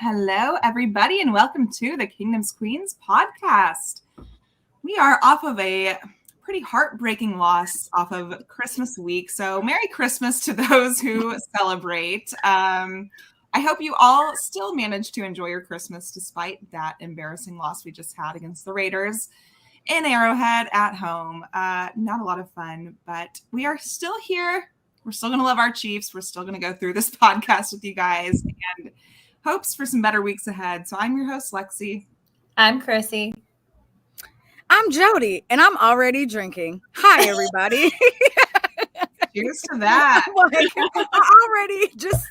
Hello, everybody, and welcome to the Kingdom's Queens podcast. We are off of a pretty heartbreaking loss off of Christmas week, so Merry Christmas to those who celebrate. I hope you all still managed to enjoy your Christmas despite that embarrassing loss we just had against the Raiders in Arrowhead at home. Not a lot of fun, but we are still here. We're still going to love our Chiefs. We're still going to go through this podcast with you guys and hopes for some better weeks ahead. So I'm your host, Lexi. I'm Chrissy. I'm Jodi, and I'm already drinking. Hi, everybody. Cheers to that. I already just,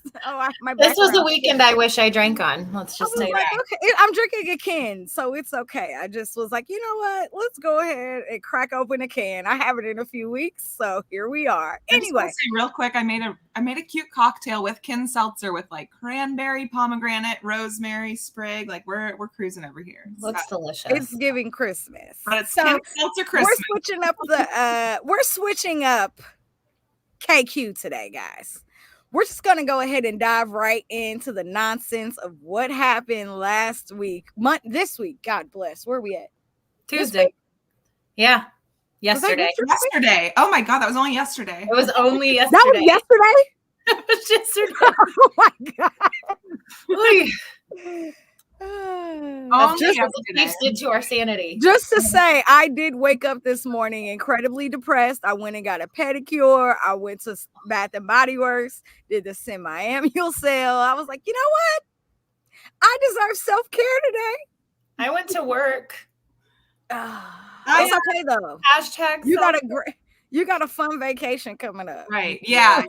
this was a weekend I wish I drank on. Let's just say that. Okay, I'm drinking a can, so it's okay. I just was like, you know what? Let's go ahead and crack open a can. I haven't in a few weeks, so here we are. Anyway, say real quick, I made a cute cocktail with Kin seltzer with like cranberry, pomegranate, rosemary, sprig. Like we're cruising over here. Looks delicious. It's giving Christmas. But it's Kin seltzer Christmas. We're switching up KQ today, guys. We're just going to go ahead and dive right into the nonsense of what happened last week. This week, God bless. Where are we at? Tuesday. Yeah. Yesterday. Yesterday. Oh my God, that was only yesterday. It was only yesterday. That was yesterday? It was yesterday. Oh my God. That's just what the Chiefs did to our sanity. Just to say, I did wake up this morning incredibly depressed. I went and got a pedicure. I went to Bath and Body Works, did the semi-annual sale. I was like, you know what? I deserve self-care today. I went to work. It's okay though. Hashtag you got a fun vacation coming up. Right. Yeah.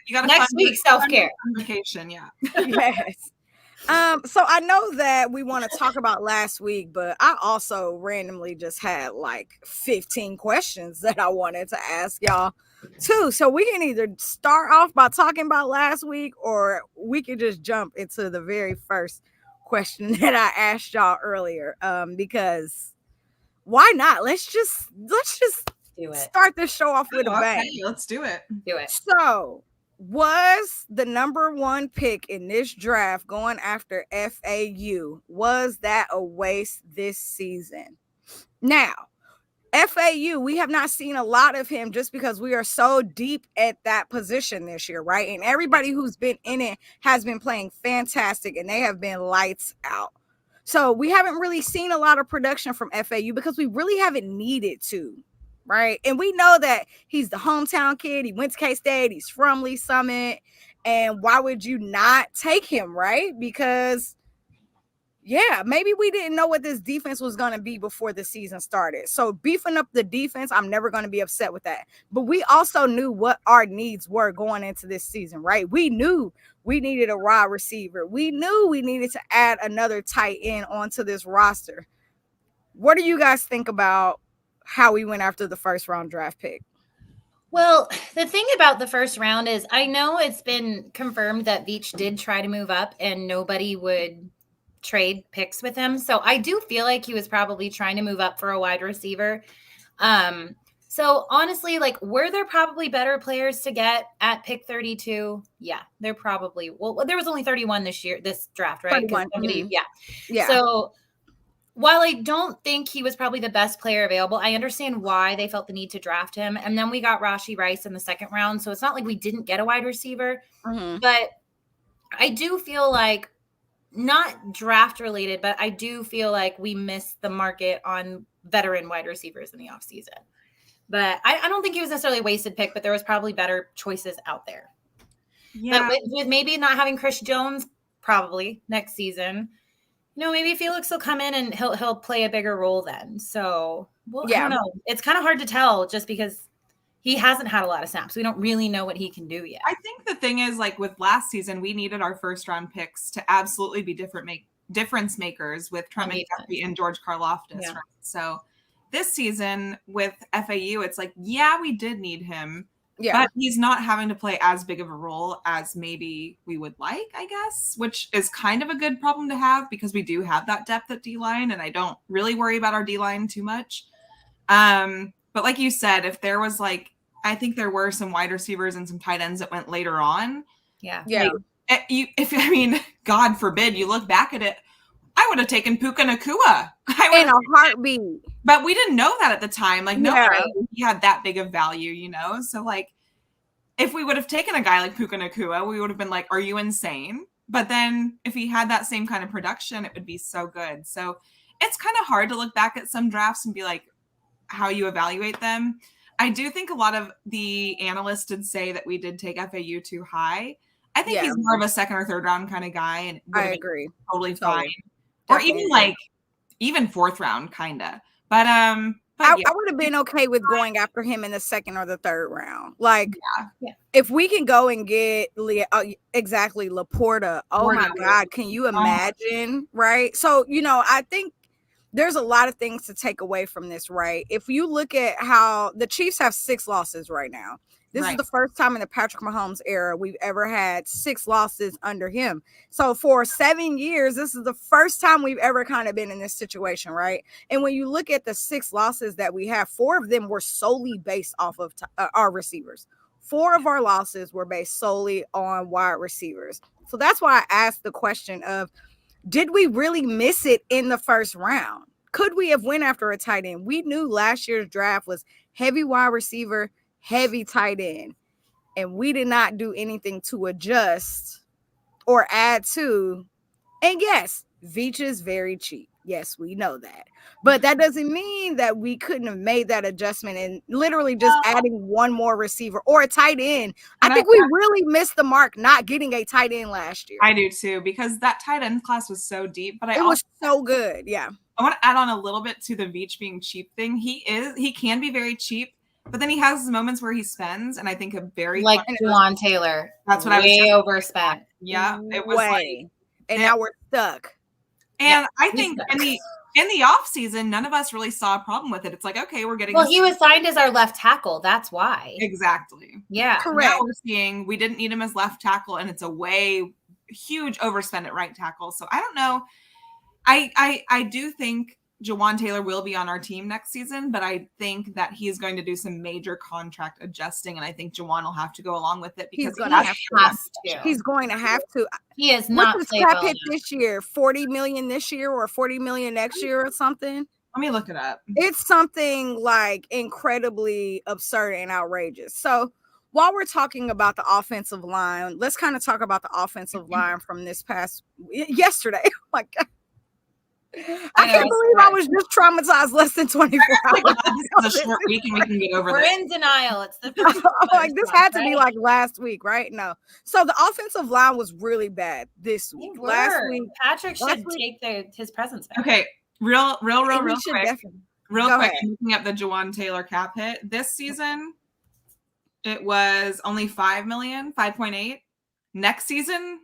You got next week self-care vacation. Yeah. Yes. So I know that we want to talk about last week, but I also randomly just had like 15 questions that I wanted to ask y'all too. So we can either start off by talking about last week, or we can just jump into the very first question that I asked y'all earlier. Because why not? Let's just do it. Start this show off with a bang. Let's do it. Do it. So, was the number one pick in this draft going after FAU? Was that a waste this season? Now, FAU, we have not seen a lot of him just because we are so deep at that position this year, right? And everybody who's been in it has been playing fantastic, and they have been lights out. So we haven't really seen a lot of production from FAU because we really haven't needed to. Right. And we know that he's the hometown kid. He went to K-State. He's from Lee Summit. And why would you not take him? Right. Because, yeah, maybe we didn't know what this defense was going to be before the season started. So beefing up the defense, I'm never going to be upset with that. But we also knew what our needs were going into this season. Right. We knew we needed a wide receiver. We knew we needed to add another tight end onto this roster. What do you guys think about how we went after the first round draft pick? Well, the thing about the first round is I know it's been confirmed that Veach did try to move up and nobody would trade picks with him. So I do feel like he was probably trying to move up for a wide receiver. So honestly, like, were there probably better players to get at pick 32? Yeah, there probably. Well, there was only 31 this draft, right? 31. Yeah. So while I don't think he was probably the best player available, I understand why they felt the need to draft him. And then we got Rashee Rice in the second round. So it's not like we didn't get a wide receiver. Mm-hmm. But I do feel like, not draft related, but I do feel like we missed the market on veteran wide receivers in the offseason. But I don't think he was necessarily a wasted pick, but there was probably better choices out there. Yeah. But with maybe not having Chris Jones probably next season, maybe Felix will come in and he'll play a bigger role then. So, I don't know. It's kind of hard to tell just because he hasn't had a lot of snaps. We don't really know what he can do yet. I think the thing is, like with last season, we needed our first round picks to absolutely be difference makers with Trent McDuffie and George Karlaftis. Yeah. Right? So this season with FAU, it's like, yeah, we did need him. Yeah. But he's not having to play as big of a role as maybe we would like, I guess, which is kind of a good problem to have because we do have that depth at D-line, and I don't really worry about our D-line too much. But like you said, if there was I think there were some wide receivers and some tight ends that went later on. Yeah. Yeah. God forbid you look back at it, I would have taken Puka Nacua. In a heartbeat. But we didn't know that at the time. Like, no, Yeah. he had that big of value, you know? So, like, if we would have taken a guy like Puka Nacua, we would have been like, are you insane? But then if he had that same kind of production, it would be so good. So it's kind of hard to look back at some drafts and be like, how you evaluate them. I do think a lot of the analysts did say that we did take FAU too high. I think he's more of a second or third round kind of guy, and I agree. Totally fine. Or even fourth round, kind of. But I would have been okay with going after him in the second or the third round. Like, if we can go and get Laporta. Oh my God, can you imagine? Right. So, I think there's a lot of things to take away from this, right? If you look at how the Chiefs have 6 losses right now. This is the first time in the Patrick Mahomes era we've ever had 6 losses under him. So for 7 years, this is the first time we've ever kind of been in this situation, right? And when you look at the 6 losses that we have, 4 of them were solely based off of our receivers. 4 of our losses were based solely on wide receivers. So that's why I asked the question of, did we really miss it in the first round? Could we have went after a tight end? We knew last year's draft was heavy wide receiver, heavy tight end, and we did not do anything to adjust or add to. And yes, Veach is very cheap. Yes, we know that. But that doesn't mean that we couldn't have made that adjustment and literally just adding one more receiver or a tight end. I think we really missed the mark not getting a tight end last year. I do too, because that tight end class was so deep. But it was so good. Yeah. I want to add on a little bit to the Veach being cheap thing. He can be very cheap, but then he has moments where he spends, and I think a very like Juwan Taylor. That's what I was saying. Overspent. Yeah, it was and now we're stuck. And I think in the off season, none of us really saw a problem with it. It's like, okay, we're getting. Well, he was signed as our left tackle. That's why. Exactly. Yeah. Correct. Now we're seeing we didn't need him as left tackle, and it's a huge overspend at right tackle. So I don't know. I do think Juwan Taylor will be on our team next season, but I think that he's going to do some major contract adjusting, and I think Juwan will have to go along with it because he's going to have to. He is not. What's his cap hit this year? $40 million this year or $40 million next year or something? Let me look it up. It's something like incredibly absurd and outrageous. So while we're talking about the offensive line, let's kind of talk about the offensive line from this past yesterday. Oh my God. I can't believe I was just traumatized less than 24 hours. This is a short week and we can get over We're this. in denial. It's the first like this had to be like last week, right? No. So the offensive line was really bad this week. Last week, Patrick should take his presence back. Okay, real quick. Definitely. Real quick, I'm looking at the Juwan Taylor cap hit. This season, it was only 5 million, 5.8. Next season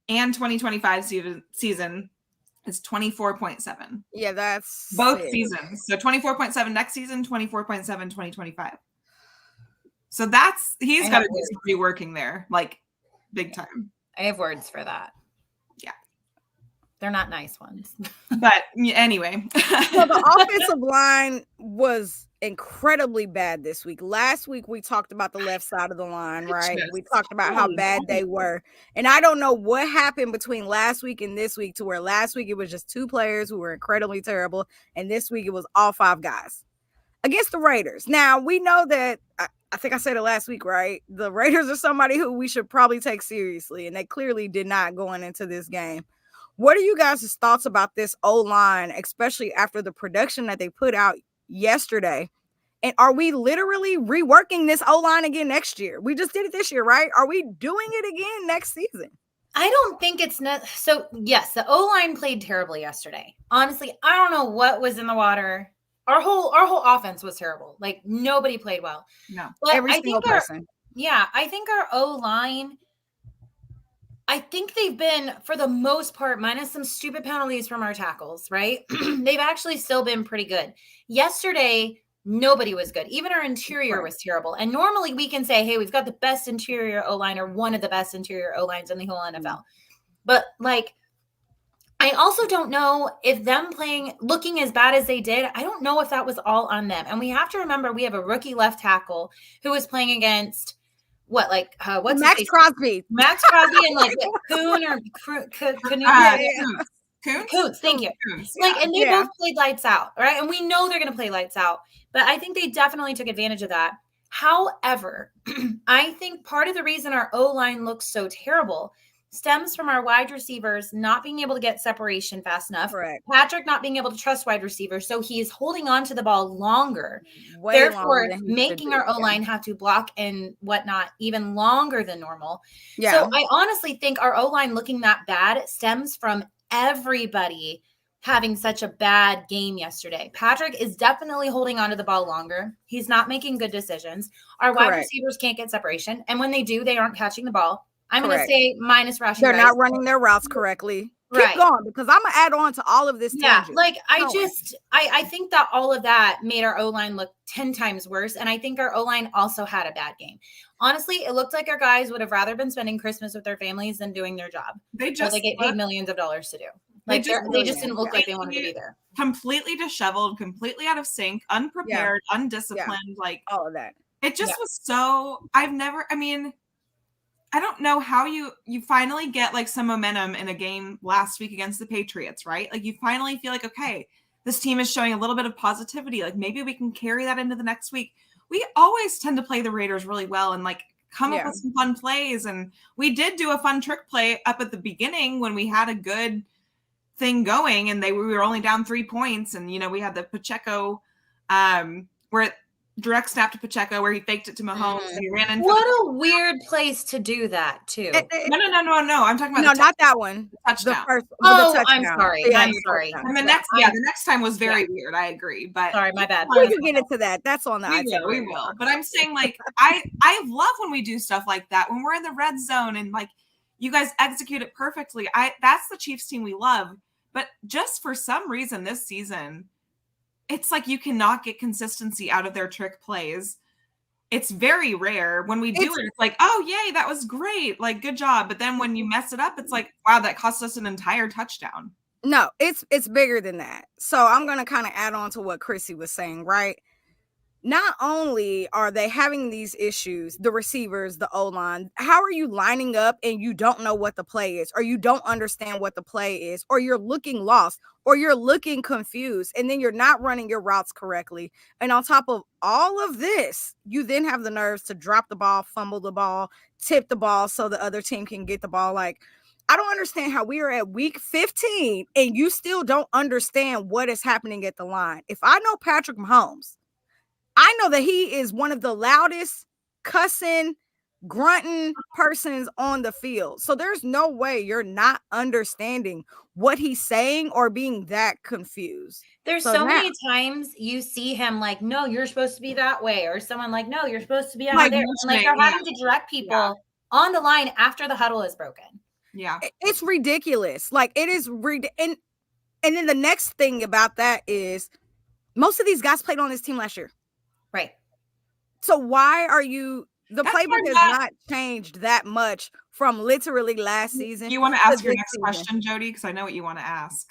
and 2025 season is 24.7. Yeah, that's both seasons. So 24.7 next season, 24.7 2025. So he's got to do some reworking there, like big time. I have words for that. Yeah. They're not nice ones. But anyway. So the offensive line was incredibly bad this week. Last week we talked about the left side of the line, right? We talked about how bad they were. And I don't know what happened between last week and this week to where last week it was just 2 players who were incredibly terrible. And this week it was all 5 guys against the Raiders. Now we know that I think I said it last week, right? The Raiders are somebody who we should probably take seriously. And they clearly did not going into this game. What are you guys' thoughts about this O-line, especially after the production that they put out yesterday? And are we literally reworking this O-line again next year? We just did it this year, right? Are we doing it again next season? I don't think it's not. So yes, the O-line played terribly yesterday. Honestly, I don't know what was in the water. Our whole offense was terrible. Like nobody played well. No, but every single person. I think our O-line, I think they've been, for the most part, minus some stupid penalties from our tackles, right? They've actually still been pretty good. Yesterday, nobody was good. Even our interior was terrible. And normally we can say, hey, we've got the best interior O-line or one of the best interior O-lines in the whole NFL. But like, I also don't know if them looking as bad as they did, I don't know if that was all on them. And we have to remember we have a rookie left tackle who was playing against What, like, what's Max Crosby? Max Crosby and like Coon or Coons, thank you. Coons, like, and they both played lights out, right? And we know they're going to play lights out, but I think they definitely took advantage of that. However, I think part of the reason our O-line looks so terrible stems from our wide receivers not being able to get separation fast enough. Correct. Patrick not being able to trust wide receivers, so he's holding on to the ball longer, Therefore making our O-line have to block and whatnot even longer than normal. Yeah. So I honestly think our O-line looking that bad stems from everybody having such a bad game yesterday. Patrick is definitely holding onto the ball longer. He's not making good decisions. Our wide receivers can't get separation, and when they do, they aren't catching the ball. I'm going to say minus Rashi. They're not running their routes correctly. Keep going, because I'm going to add on to all of this. Yeah, like I think that all of that made our O-line look 10 times worse, and I think our O-line also had a bad game. Honestly, it looked like our guys would have rather been spending Christmas with their families than doing their job. They get paid millions of dollars to do. Like they just didn't look like they wanted to be there. Completely disheveled, completely out of sync, unprepared, undisciplined, like all of that. It just was so. I don't know how you finally get like some momentum in a game last week against the Patriots, right? Like you finally feel like, okay, this team is showing a little bit of positivity. Like maybe we can carry that into the next week. We always tend to play the Raiders really well and like come up with some fun plays. And we did do a fun trick play up at the beginning when we had a good thing going and we were only down 3 points. And, we had the Pacheco where direct snap to Pacheco where he faked it to Mahomes and he ran into a weird place to do that too. No. I'm talking about not that one. Touchdown. I'm sorry. Yeah, I'm sorry. And the next time was very weird. I agree, but sorry, my bad. We can get into that. That's on the we will. But I'm saying like I love when we do stuff like that when we're in the red zone and like you guys execute it perfectly. That's the Chiefs team we love. But just for some reason this season, it's like you cannot get consistency out of their trick plays. It's very rare. When we do it's like, oh, yay, that was great. Like, good job. But then when you mess it up, it's like, wow, that cost us an entire touchdown. No, it's bigger than that. So I'm going to kind of add on to what Chrissy was saying, right? Not only are they having these issues, the receivers, the O-line, how are you lining up and you don't know what the play is, or you don't understand what the play is, or you're looking lost, or you're looking confused, and then you're not running your routes correctly. And on top of all of this, you then have the nerves to drop the ball, fumble the ball, tip the ball so the other team can get the ball. Like, I don't understand how we are at week 15 and you still don't understand what is happening at the line. If I know Patrick Mahomes, I know that he is one of the loudest cussing, grunting persons on the field. So there's no way you're not understanding what he's saying or being that confused. There's so many times you see him like, no, you're supposed to be that way. Or someone like, no, you're supposed to be out there. And like they're having to direct people on the line after the huddle is broken. Yeah. It's ridiculous. Like it is. And then the next thing about that is most of these guys played on this team last year. Right. So why are you the playbook has not changed that much from literally last season? You want to ask your next question, Jodi? Because I know what you want to ask.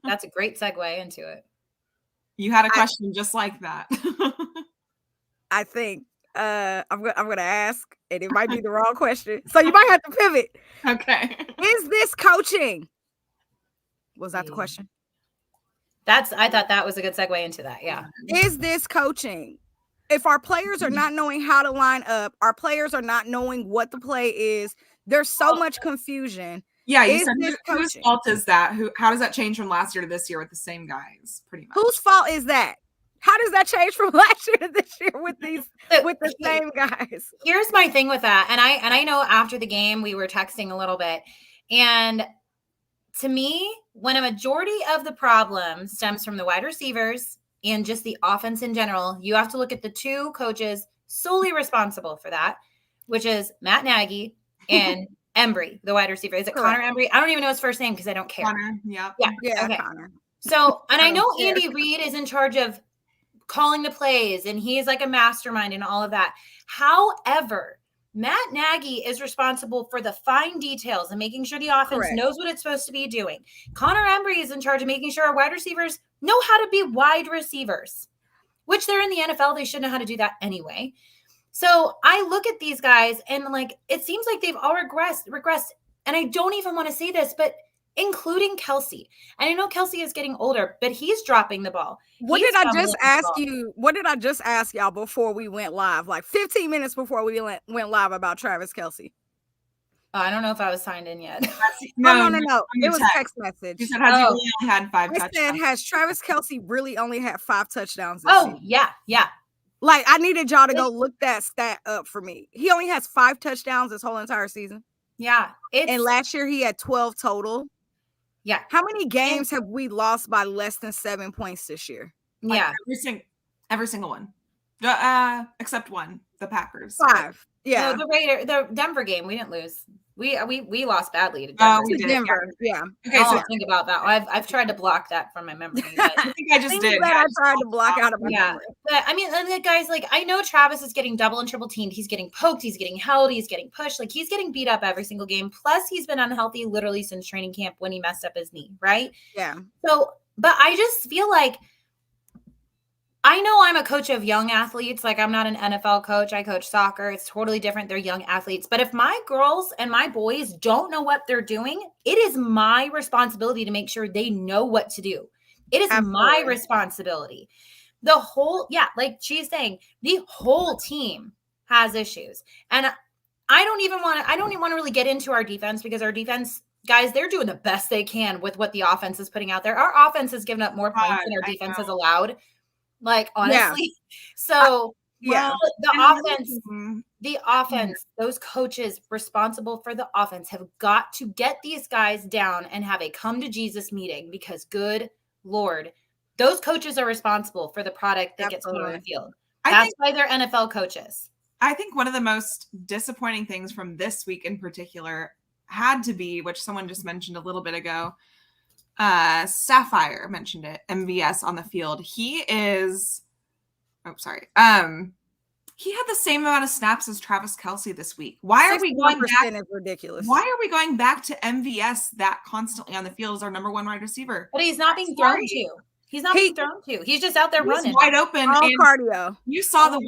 That's a great segue into it. You had a question just like that. I think I'm gonna ask, and it might be the wrong question. So you might have to pivot. Okay. Is this coaching? Was that the question? I thought that was a good segue into that. Yeah. Is this coaching? If our players are not knowing how to line up, our players are not knowing what the play is, there's so much confusion. Yeah, you said whose fault is that? How does that change from last year to this year with the same guys? Pretty much. Whose fault is that? How does that change from last year to this year with the same guys? Here's my thing with that. And I know after the game we were texting a little bit. And to me, when a majority of the problem stems from the wide receivers and just the offense in general, you have to look at the two coaches solely responsible for that, which is Matt Nagy and Embry, the wide receiver. Is it Connor Embry? I don't even know his first name because I don't care. Connor, yeah. Okay. Connor. So, and I know Andy Reid is in charge of calling the plays and he's like a mastermind and all of that. However, Matt Nagy is responsible for the fine details and making sure the offense knows what it's supposed to be doing. Connor Embry is in charge of making sure our wide receivers know how to be wide receivers, which they're in the NFL. They should know how to do that anyway. So I look at these guys and like, it seems like they've all regressed. And I don't even want to say this, but including Kelsey. And I know Kelsey is getting older, but he's dropping the ball. What did I just ask y'all before we went live? Like 15 minutes before we went live about Travis Kelsey. I don't know if I was signed in yet. No. It was a text message. You said, has he really only had 5 touchdowns? I said, has Travis Kelsey really only had 5 touchdowns this season? Yeah. Like, I needed y'all to go look that stat up for me. He only has 5 touchdowns this whole entire season. Yeah. And last year he had 12 total. Yeah. How many games have we lost by less than 7 points this year? Yeah. Every single one. Except one, the Packers. 5. Yeah. No, the Denver game, we didn't lose. We lost badly to Denver. We did. Denver. Yeah. Okay, so think about that. I've tried to block that from my memory. But I think I just did. I tried to block out of my memory. But I mean, and the guys, like, I know Travis is getting double and triple teamed. He's getting poked. He's getting held. He's getting pushed. Like, he's getting beat up every single game. Plus, he's been unhealthy literally since training camp when he messed up his knee, right? Yeah. So, but I just feel like, I know I'm a coach of young athletes. Like, I'm not an NFL coach. I coach soccer. It's totally different. They're young athletes. But if my girls and my boys don't know what they're doing, it is my responsibility to make sure they know what to do. It is my responsibility. Like she's saying, the whole team has issues. And I don't even want to really get into our defense, because our defense, guys, they're doing the best they can with what the offense is putting out there. Our offense has given up more points than our defense has allowed. Like, honestly. So the offense, those coaches responsible for the offense have got to get these guys down and have a come to Jesus meeting, because good Lord, those coaches are responsible for the product that gets put on the field. That's why they're NFL coaches. I think one of the most disappointing things from this week in particular had to be, which someone just mentioned a little bit ago, Sapphire mentioned it, MVS on the field. He had the same amount of snaps as Travis Kelsey this week. Why are we going back? Is ridiculous. Why are we going back to MVS that constantly on the field as our number 1 wide receiver? But he's not being thrown to. He's not being thrown to. He's just out there running wide open. All cardio. You saw the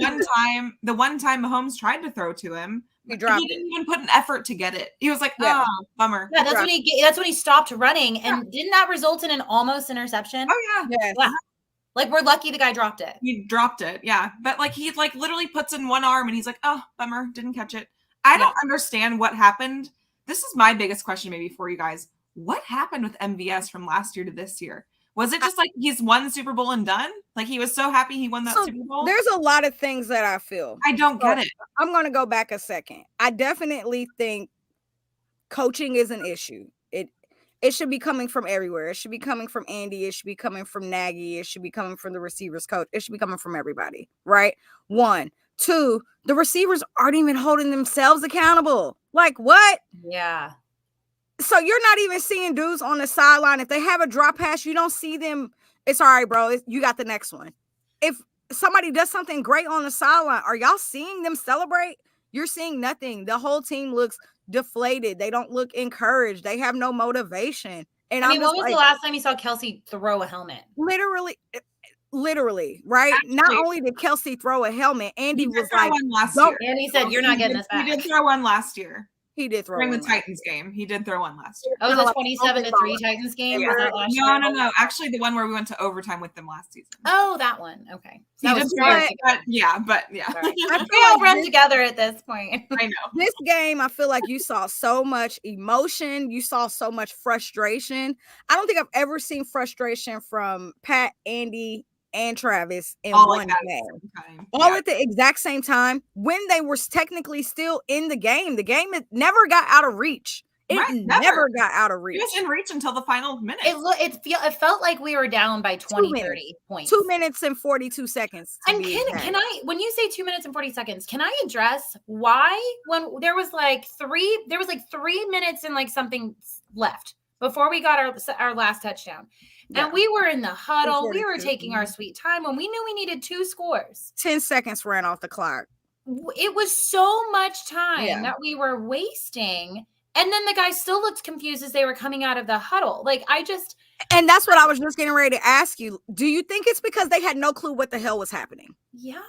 one time Mahomes tried to throw to him. He didn't even put an effort to get it. He was like, "Oh, bummer." Yeah, that's when he stopped running, and didn't that result in an almost interception? Oh yeah. Yes. Yeah. Like, we're lucky the guy dropped it. He dropped it, yeah. But like, he like literally puts in one arm and he's like, "Oh, bummer, didn't catch it." I don't understand what happened. This is my biggest question maybe for you guys. What happened with MVS from last year to this year? Was it just like he's won Super Bowl and done? Like, he was so happy he won that Super Bowl? There's a lot of things that I feel. I don't get it. I'm going to go back a second. I definitely think coaching is an issue. It should be coming from everywhere. It should be coming from Andy. It should be coming from Nagy. It should be coming from the receivers coach. It should be coming from everybody, right? 1. 2, the receivers aren't even holding themselves accountable. Like, what? Yeah. So you're not even seeing dudes on the sideline. If they have a drop pass, you don't see them. It's all right, bro. You got the next one. If somebody does something great on the sideline, are y'all seeing them celebrate? You're seeing nothing. The whole team looks deflated. They don't look encouraged. They have no motivation. And I mean, when was the last time you saw Kelsey throw a helmet? Literally, right? Actually, not only did Kelsey throw a helmet, Andy was like, Andy said, "You're not getting this back." He did throw one last year. He did throw during one the Titans game. He did throw one last year. Oh, the 27-3 Titans game? Yeah. No. Actually, the one where we went to overtime with them last season. Oh, that one. Okay. So but yeah. They all run together at this point. I know. This game, I feel like you saw so much emotion. You saw so much frustration. I don't think I've ever seen frustration from Pat, Andy, and Travis in one game. All at the exact same time, when they were technically still in the game. The game never got out of reach. It never got out of reach. It was in reach until the final minute. It felt like we were down by 20, 30 points. 2 minutes and 42 seconds. And can I, when you say 2 minutes and 40 seconds, can I address why when there was like 3 minutes and like something left before we got our last touchdown? And we were in the huddle. We were taking our sweet time when we knew we needed 2 scores. 10 seconds ran off the clock. It was so much time that we were wasting. And then the guys still looked confused as they were coming out of the huddle. And that's what I was just getting ready to ask you. Do you think it's because they had no clue what the hell was happening? Yeah.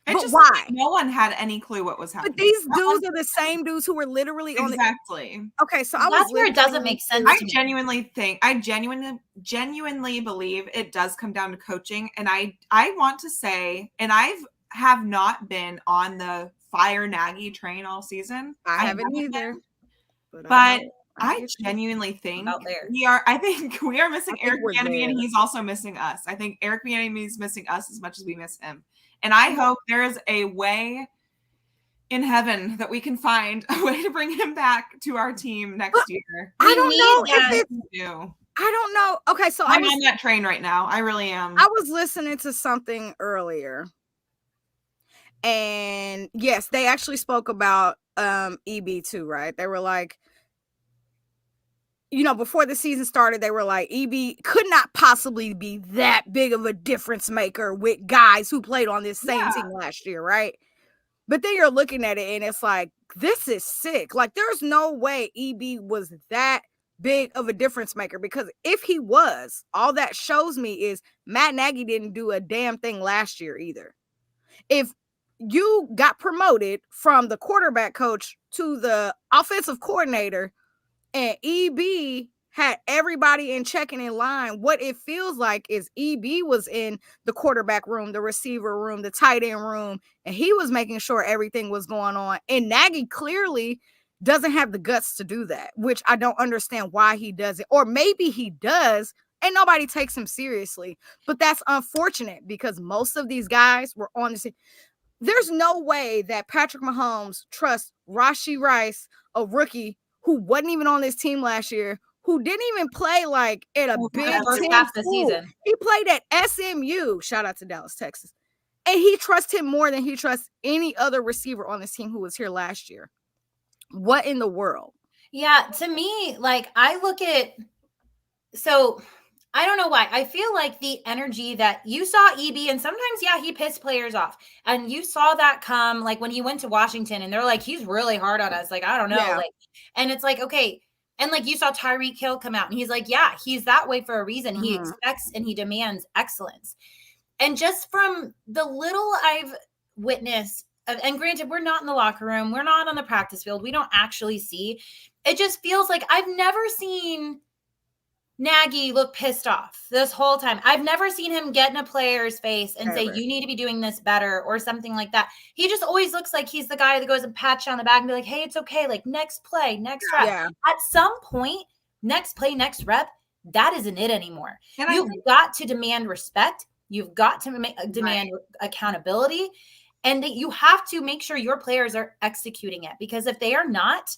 But why? Like no one had any clue what was happening. But these dudes are the same dudes who were literally on exactly. Okay, so that's where it doesn't make sense. I genuinely believe it does come down to coaching, and I want to say, and have not been on the fire Nagy train all season. I haven't either. But I genuinely think we are missing Eric Bieniemy, and he's also missing us. I think Eric Bieniemy is missing us as much as we miss him. And I hope there is a way in heaven that we can find a way to bring him back to our team next year. I don't know. Okay, so I'm on that train right now. I really am. I was listening to something earlier. And yes, they actually spoke about EB too, right? They were like, before the season started, they were like, EB could not possibly be that big of a difference maker with guys who played on this same team last year, right? But then you're looking at it and it's like, this is sick. Like, there's no way EB was that big of a difference maker, because if he was, all that shows me is Matt Nagy didn't do a damn thing last year either. If you got promoted from the quarterback coach to the offensive coordinator and EB had everybody in checking in line, what it feels like is EB was in the quarterback room, the receiver room, the tight end room, and he was making sure everything was going on. And Nagy clearly doesn't have the guts to do that, which I don't understand why he doesn't. Or maybe he does and nobody takes him seriously. But that's unfortunate because most of these guys were on the team. There's no way that Patrick Mahomes trusts Rashee Rice, a rookie who wasn't even on this team last year, who didn't even play like at a Big Ten half the season. He played at SMU. Shout out to Dallas, Texas. And he trusts him more than he trusts any other receiver on this team who was here last year. What in the world? Yeah, to me, like, I look at, so I don't know why. I feel like the energy that you saw EB, and sometimes, he pissed players off. And you saw that come, like, when he went to Washington, and they're like, he's really hard on us. Like, I don't know. Yeah. Like, and it's like, okay. And, like, you saw Tyreek Hill come out, and he's like, yeah, he's that way for a reason. He expects and he demands excellence. And just from the little I've witnessed, and granted, we're not in the locker room, we're not on the practice field, we don't actually see, it just feels like I've never seen Nagy look pissed off this whole time. I've never seen him get in a player's face and say, you need to be doing this better or something like that. He just always looks like he's the guy that goes and pats you on the back and be like, hey, it's okay. Like, next play, next rep. Yeah. At some point, next play, next rep, that isn't it anymore. And you've got to demand respect. You've got to demand accountability. And that you have to make sure your players are executing it, because if they are not,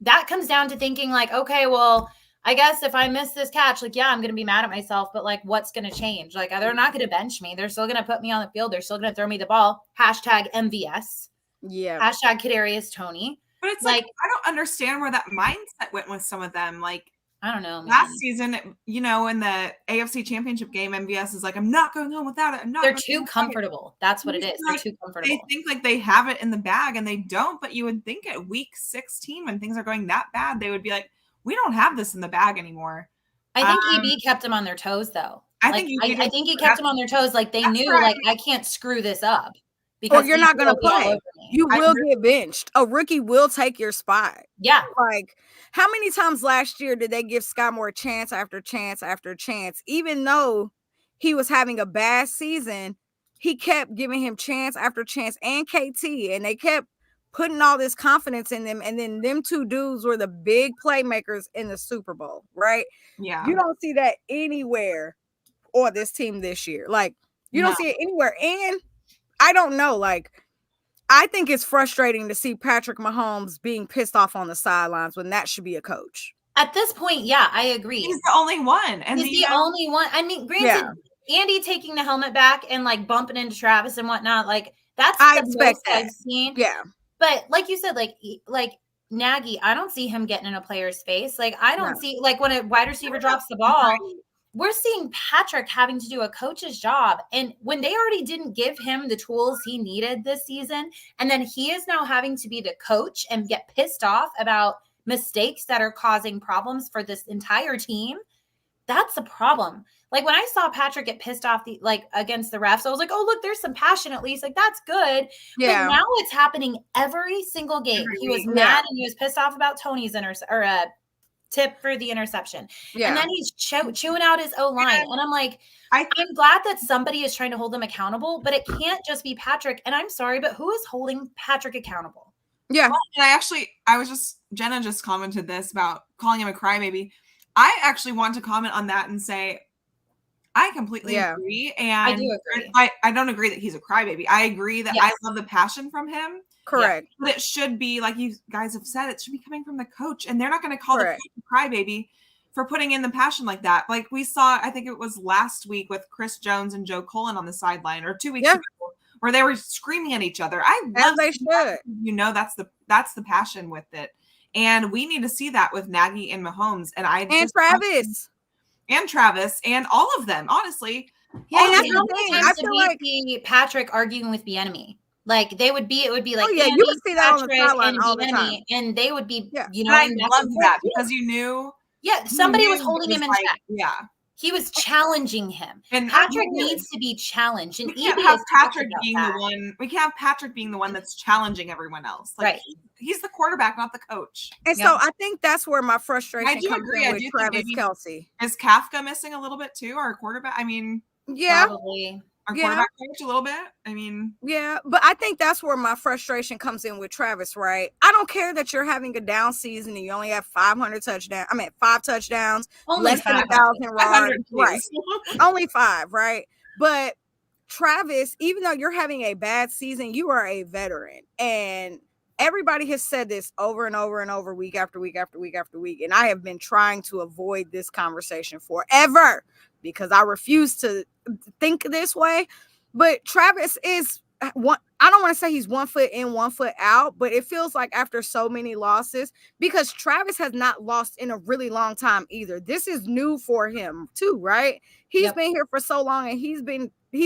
that comes down to thinking like, okay, well, I guess if I miss this catch, like, I'm going to be mad at myself, but like, what's going to change? Like, they're not going to bench me. They're still going to put me on the field. They're still going to throw me the ball. Hashtag MVS. Yeah. Hashtag Kadarius Toney. But it's like, I don't understand where that mindset went with some of them. Like, I don't know. Last season, in the AFC Championship game, MVS is like, I'm not going home without it. They're too comfortable. That's what it is. They're too comfortable. They think like they have it in the bag, and they don't. But you would think at week 16, when things are going that bad, they would be like, we don't have this in the bag anymore. I think EB kept them on their toes, though. I think he kept them on their toes. Like, they knew, like, I can't screw this up. Because you're not going to play. You will get benched. A rookie will take your spot. Yeah. Like, how many times last year did they give Sky Moore chance after chance after chance? Even though he was having a bad season, he kept giving him chance after chance, and KT, and they kept putting all this confidence in them. And then them two dudes were the big playmakers in the Super Bowl, right? Yeah. You don't see that anywhere on this team this year. Like, you don't see it anywhere. And I don't know, like, I think it's frustrating to see Patrick Mahomes being pissed off on the sidelines when that should be a coach. At this point, I agree. He's the only one. And he's the only one. I mean, granted, Andy taking the helmet back and like bumping into Travis and whatnot, like that's the most I've seen. Yeah. But like you said, like Nagy, I don't see him getting in a player's face. Like, I don't see, like, when a wide receiver drops the ball, we're seeing Patrick having to do a coach's job. And when they already didn't give him the tools he needed this season, and then he is now having to be the coach and get pissed off about mistakes that are causing problems for this entire team, that's a problem. Like when I saw Patrick get pissed off against the refs, I was like, oh, look, there's some passion at least. Like that's good. Yeah. But now it's happening every single game. He was mad and he was pissed off about Tony's tip for the interception. Yeah. And then he's chewing out his O-line. And I'm like, I'm glad that somebody is trying to hold him accountable, but it can't just be Patrick. And I'm sorry, but who is holding Patrick accountable? Yeah. Well, and Jenna just commented this about calling him a crybaby. I actually want to comment on that and say, I completely agree. And I do agree. I don't agree that he's a crybaby. I agree that I love the passion from him. Correct. Yeah. But it should be, like you guys have said, it should be coming from the coach. And they're not going to call the coach a crybaby for putting in the passion like that. Like we saw, I think it was last week with Chris Jones and Joe Cullen on the sideline, or 2 weeks ago, where they were screaming at each other. I love they should. That's the passion with it. And we need to see that with Nagy and Mahomes. And Travis and all of them, honestly. Yeah, and how many times did we see Patrick arguing with Bieniemy? Like it would be like, you would see that on the sideline all the time, and they would be, you know, I love that because you knew, somebody was holding him in check. Yeah, he was challenging him. And Patrick needs to be challenged. And we can't have Patrick being the one. We can't have Patrick being the one that's challenging everyone else. Like, he's the quarterback, not the coach. And so I think that's where my frustration comes in with Travis Kelce. Is Kafka missing a little bit too? Our quarterback. I mean, probably. Our quarterback coach a little bit. I mean, but I think that's where my frustration comes in with Travis, right? I don't care that you're having a down season and you only have 5 touchdowns, only less than 1,000 yards, right? Only 5, right? But Travis, even though you're having a bad season, you are a veteran, and everybody has said this over and over and over, week after week after week after week, and I have been trying to avoid this conversation forever because I refuse to think this way. But Travis is one. I don't want to say he's 1 foot in, 1 foot out, but it feels like after so many losses, because Travis has not lost in a really long time either. This is new for him too, right? He's been here for so long, and he's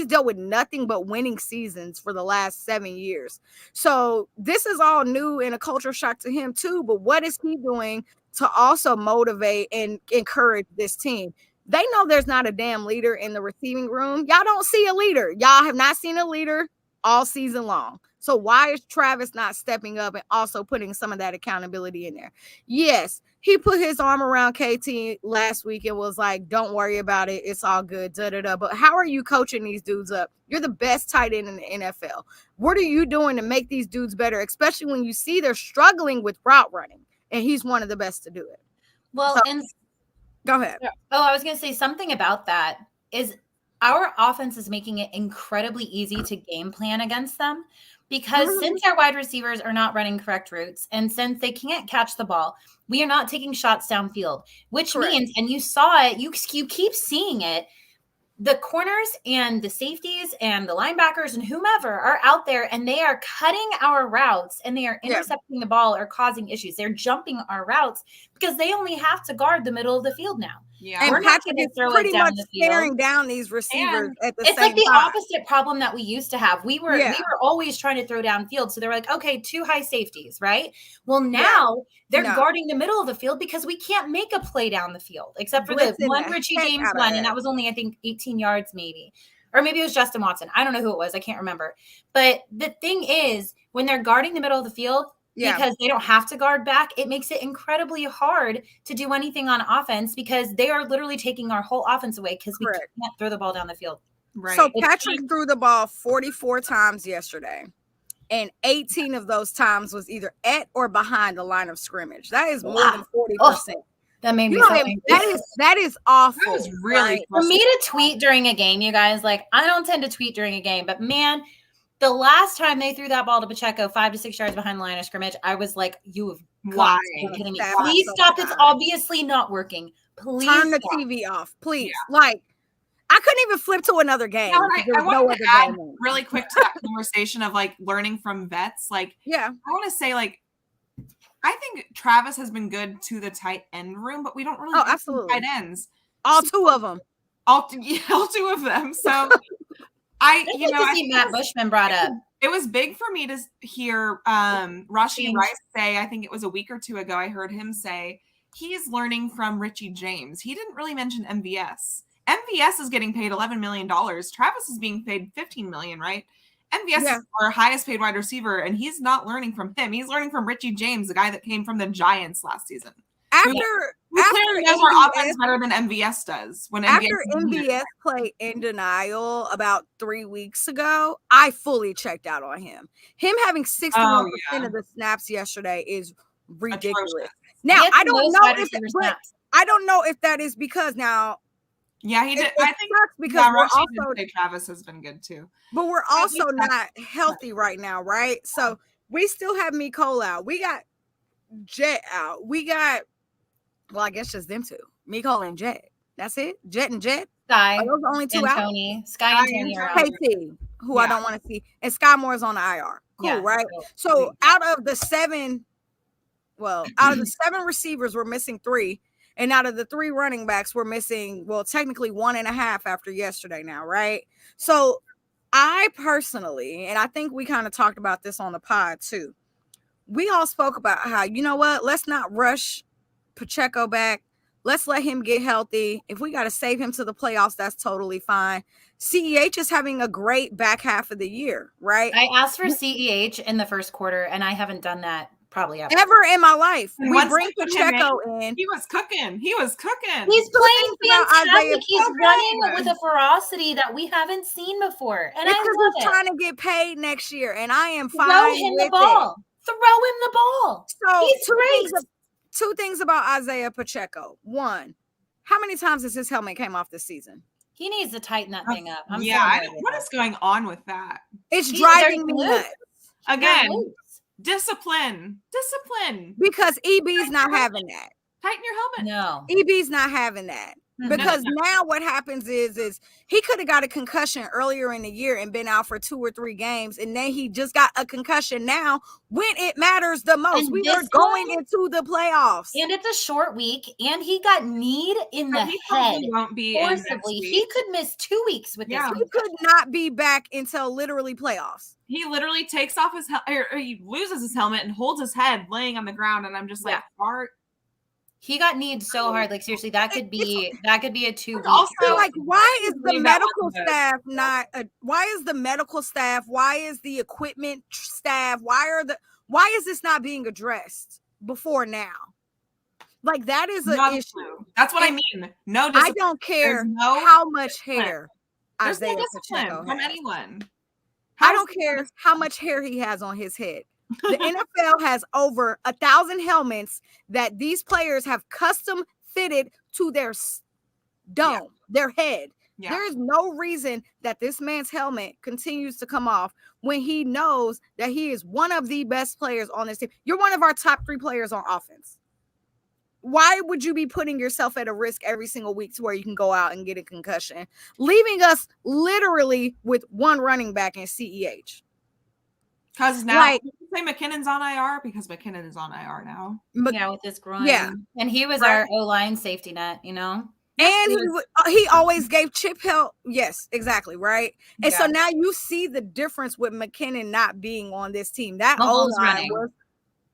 dealt with nothing but winning seasons for the last 7 years. So this is all new and a culture shock to him too. But what is he doing to also motivate and encourage this team? They know there's not a damn leader in the receiving room. Y'all don't see a leader. Y'all have not seen a leader all season long. So why is Travis not stepping up and also putting some of that accountability in there? Yes, he put his arm around KT last week and was like, don't worry about it. It's all good. But how are you coaching these dudes up? You're the best tight end in the NFL. What are you doing to make these dudes better, especially when you see they're struggling with route running, and he's one of the best to do it? Well, Go ahead. Oh, I was going to say something about that is our offense is making it incredibly easy to game plan against them because since our wide receivers are not running correct routes and since they can't catch the ball, we are not taking shots downfield, which means, and you saw it, you keep seeing it, the corners and the safeties and the linebackers and whomever are out there and they are cutting our routes and they are intercepting the ball or causing issues. They're jumping our routes because they only have to guard the middle of the field now. Yeah, and Patrick is pretty much staring down these receivers at the same time. It's like the opposite problem that we used to have. We were always trying to throw downfield. So they were like, okay, 2 high safeties, right? Well, now they're guarding the middle of the field because we can't make a play down the field, except for the one Richie James one. And that was only, I think, 18 yards maybe. Or maybe it was Justin Watson. I don't know who it was. I can't remember. But the thing is, when they're guarding the middle of the field, because they don't have to guard back, it makes it incredibly hard to do anything on offense because they are literally taking our whole offense away because we can't throw the ball down the field. Right. So Patrick threw the ball 44 times yesterday, and 18 of those times was either at or behind the line of scrimmage. That is more than 40%. That made me so angry. That is awful. That was really for me to tweet during a game, you guys. Like, I don't tend to tweet during a game, but man, the last time they threw that ball to Pacheco 5 to 6 yards behind the line of scrimmage, I was like, you have got to be kidding me. Please stop. It's obviously not working. Please turn the TV off. Please. Like, I couldn't even flip to another game. I want to add really quick to that conversation of like learning from vets. Like, I want to say, like, I think Travis has been good to the tight end room, but we don't really have tight ends. All 2 of them. All 2 of them. So I see Matt Bushman brought up. It was big for me to hear Rashee Rice say, I think it was a week or 2 ago, I heard him say he's learning from Richie James. He didn't really mention MVS. MVS is getting paid $11 million. Travis is being paid $15 million, right? MVS is our highest paid wide receiver, and he's not learning from him. He's learning from Richie James, the guy that came from the Giants last season. After clearly knows our offense better than MVS does. After MVS played in denial about 3 weeks ago, I fully checked out on him. Him having 61% of the snaps yesterday is ridiculous. Atrocious. Now I don't know if that is because now. Yeah, he did. I think because we're also Travis has been good too, but we're also not healthy right now, right? So we still have Mecole out. We got Jet out. We got, well, I guess just them two, Mecole and Jet. That's it. Jet and Jet. Sky. Are those the only two and out? Tony. Sky and Tony are out. KT, who I don't want to see, and Sky Moore's on the IR. Cool, right? So out of the 7 receivers, we're missing 3. And out of the 3 running backs, we're missing, well, technically 1.5 after yesterday now, right? So I personally, and I think we kind of talked about this on the pod too, we all spoke about how, you know what, let's not rush Pacheco back. Let's let him get healthy. If we got to save him to the playoffs, that's totally fine. CEH is having a great back half of the year, right? I asked for CEH in the first quarter, and I haven't done that probably ever in my life. We bring Pacheco in. He was cooking. He's playing fantastic. He's running with a ferocity that we haven't seen before. And because he's trying to get paid next year, and I am fine. Throw him the ball. Throw him the ball. So he's great. Two things about Isaiah Pacheco. One, how many times has his helmet came off this season? He needs to tighten that thing up. What is going on with that? It's driving me nuts. Again. Discipline. Because EB's not having that. Tighten your helmet. No. EB's not having that. Because now what happens is he could have got a concussion earlier in the year and been out for 2 or 3 games, and then he just got a concussion now when it matters the most. We are going into the playoffs, and it's a short week, and he got kneed in the head. He won't be forcibly. He could miss 2 weeks with this. He could not be back until literally playoffs. He literally takes off his helmet, or he loses his helmet and holds his head laying on the ground, and I'm just like, he got kneed so hard. Like, seriously, that could be a 2 week. Also, like, why is the medical staff not? Why is the medical staff? Why is the equipment staff? Why is this not being addressed before now? Like, that is an issue. That's what I mean. No, I don't care how much hair Isaiah Pacheco from anyone. I don't care how much hair he has on his head. The NFL has over 1,000 helmets that these players have custom fitted to their dome, their head. Yeah. There is no reason that this man's helmet continues to come off when he knows that he is one of the best players on this team. You're one of our top 3 players on offense. Why would you be putting yourself at a risk every single week to where you can go out and get a concussion, leaving us literally with 1 running back in CEH? Because now, say McKinnon's on IR because McKinnon is on IR now. Yeah, with his groin. Yeah, and he was our O-line safety net, you know. And he always gave Chip help. Yes, exactly, right. And so now you see the difference with McKinnon not being on this team. That O-line was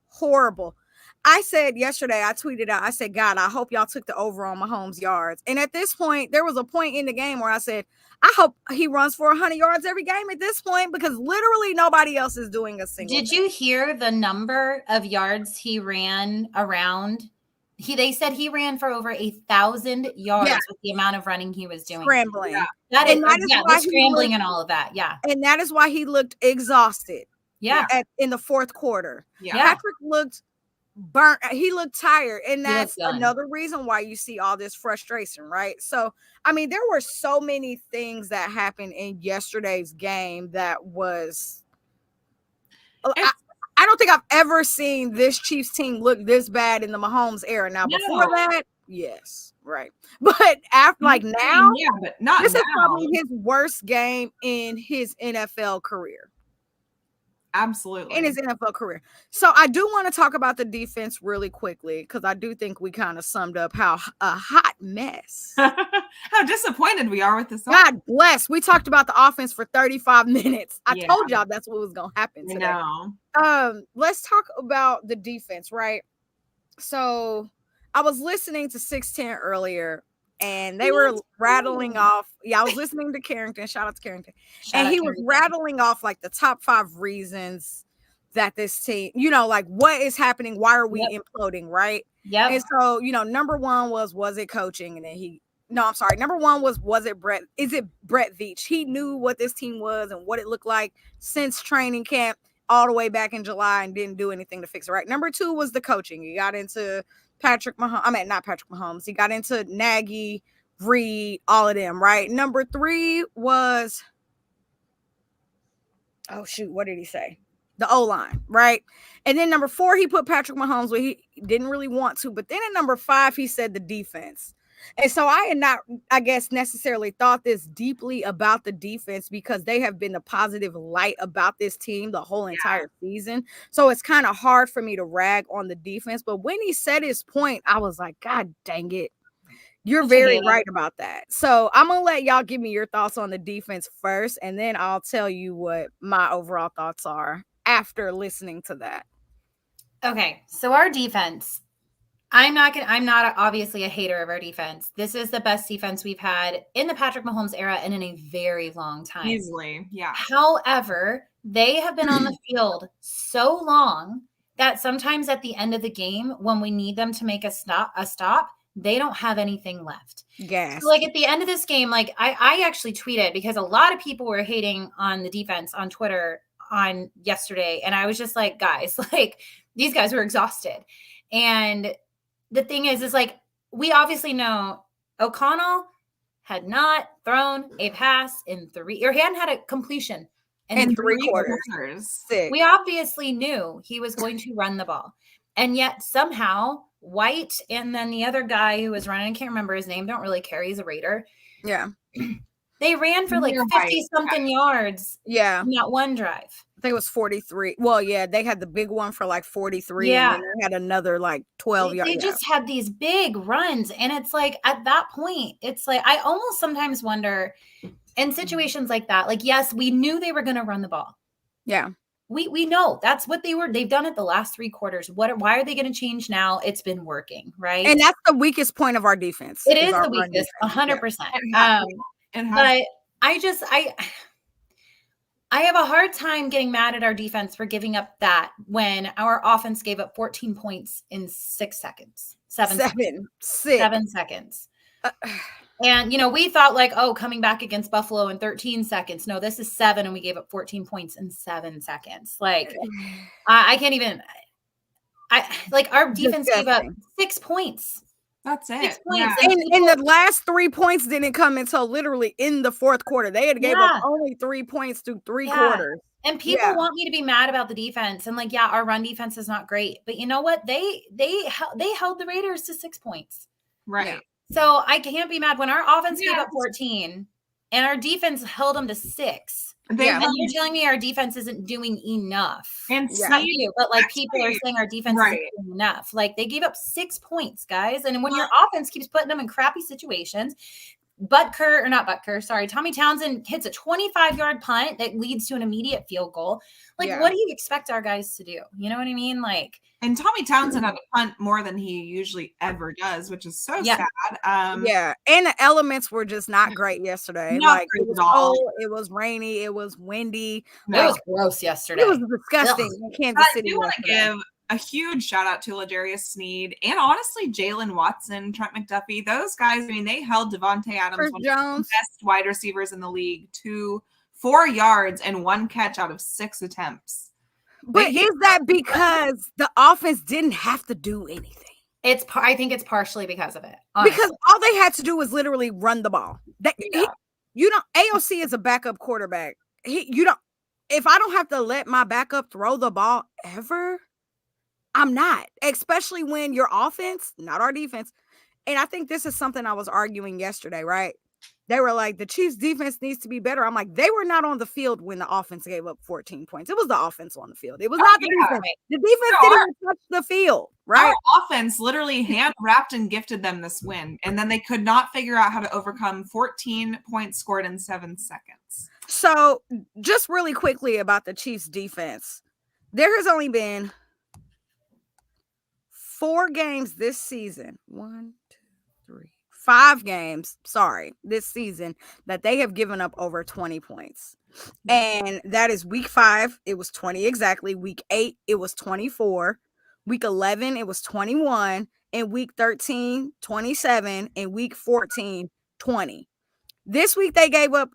horrible. I said yesterday, I tweeted out, I said, God, I hope y'all took the over on Mahomes yards. And at this point, there was a point in the game where I said, I hope he runs for 100 yards every game at this point, because literally nobody else is doing a single thing. Did you hear the number of yards he ran around? They said he ran for over 1,000 yards with the amount of running he was doing. Scrambling. Yeah. That is why scrambling and all of that. Yeah. And that is why he looked exhausted. Yeah. In the fourth quarter. Yeah. Patrick looked burnt. He looked tired. And that's another reason why you see all this frustration, right? So, I mean, there were so many things that happened in yesterday's game that was... I don't think I've ever seen this Chiefs team look this bad in the Mahomes era. Now, before that, yes, right. But after, like now, but not this now. is probably his worst game in his NFL career. Absolutely. In his NFL career. So I do want to talk about the defense really quickly, because I do think we kind of summed up how a hot mess. How disappointed we are with this. God bless. We talked about the offense for 35 minutes. I told y'all that's what was going to happen today. Let's talk about the defense, right? So I was listening to 610 earlier, and they were rattling off. Yeah, I was listening to Carrington. Shout out to Carrington. And he was rattling off like the top 5 reasons that this team, like what is happening? Why are we imploding? Right. Yep. And so, number one was it coaching? And then number one was it Brett? Is it Brett Veach? He knew what this team was and what it looked like since training camp all the way back in July and didn't do anything to fix it. Right. Number 2 was the coaching. He got into Patrick Mahomes. Not Patrick Mahomes. He got into Nagy, Reed, all of them. Right. Number 3 was, oh shoot, what did he say? The O-line, right? And then number 4, he put Patrick Mahomes where he didn't really want to. But then at number 5, he said the defense. And so I had not, I guess, necessarily thought this deeply about the defense because they have been the positive light about this team the whole entire season. So it's kind of hard for me to rag on the defense. But when he said his point, I was like, God dang it. You're very right about that. So I'm going to let y'all give me your thoughts on the defense first, and then I'll tell you what my overall thoughts are after listening to that. Okay, so our defense, I'm not obviously a hater of our defense. This is the best defense we've had in the Patrick Mahomes era and in a very long time. Easily, yeah. However, they have been on the field so long that sometimes at the end of the game, when we need them to make a stop, they don't have anything left. Yes. So like at the end of this game, like I actually tweeted because a lot of people were hating on the defense on Twitter on yesterday. And I was just like, guys, like these guys were exhausted. And the thing is like, we obviously know O'Connell had not thrown a pass in 3, or he hadn't had a completion in 3 quarters. We obviously knew he was going to run the ball. And yet somehow White and then the other guy who was running, I can't remember his name, don't really care. He's a Raider. Yeah. They ran for like 50-something yards. Yeah. Not one drive. I think it was 43. Well, yeah, they had the big one for like 43. Yeah. And then they had another like 12 yards. They just had these big runs. And it's like at that point, it's like I almost sometimes wonder in situations like that, like, yes, we knew they were going to run the ball. Yeah. We know that's what they've done it the last 3 quarters. Why are they going to change now? It's been working, right? And that's the weakest point of our defense. It is the weakest, 100%. But I have a hard time getting mad at our defense for giving up that when our offense gave up 14 points in 6 seconds. 7 seconds. And, we thought like, oh, coming back against Buffalo in 13 seconds. No, this is 7, and we gave up 14 points in 7 seconds. Like, I can't even our defense gave up 6 points. That's it. 6 points. Yeah. And the last 3 points didn't come until literally in the 4th quarter. They had gave up only 3 points through 3 quarters. And people want me to be mad about the defense. And like, our run defense is not great. But you know what? They held the Raiders to 6 points. Right. Yeah. So I can't be mad when our offense gave up 14 and our defense held them to 6. And you're telling me our defense isn't doing enough. And not you, but like people are saying our defense isn't doing enough. Like they gave up 6 points, guys. And when your offense keeps putting them in crappy situations, Tommy Townsend hits a 25-yard punt that leads to an immediate field goal. Like, what do you expect our guys to do? You know what I mean? Like, and Tommy Townsend had to punt more than he usually ever does, which is so sad. And the elements were just not great yesterday. Not it was cold, it was rainy, it was windy. It was gross yesterday. It was disgusting in Kansas City. I do want to give a huge shout out to Ladarius Sneed and honestly Jalen Watson, Trent McDuffie. Those guys, I mean, they held Devontae Adams, one of the best wide receivers in the league, to 4 yards and 1 catch out of 6 attempts. But is that because the offense didn't have to do anything? I think it's partially because of it. Honestly. Because all they had to do was literally run the ball. AOC is a backup quarterback. If I don't have to let my backup throw the ball ever, I'm not. Especially when your offense, not our defense. And I think this is something I was arguing yesterday, right? They were like, the Chiefs defense needs to be better. I'm like, they were not on the field when the offense gave up 14 points. It was the offense on the field. It was not the defense. The defense didn't even touch the field, right? Our offense literally hand-wrapped and gifted them this win. And then they could not figure out how to overcome 14 points scored in 7 seconds. So just really quickly about the Chiefs defense. There has only been 4 games this season. 1, 2, 3, 5 games, this season that they have given up over 20 points. And that is week 5, it was 20 exactly. Week 8, it was 24. Week 11, it was 21. And week 13, 27. And week 14, 20. This week they gave up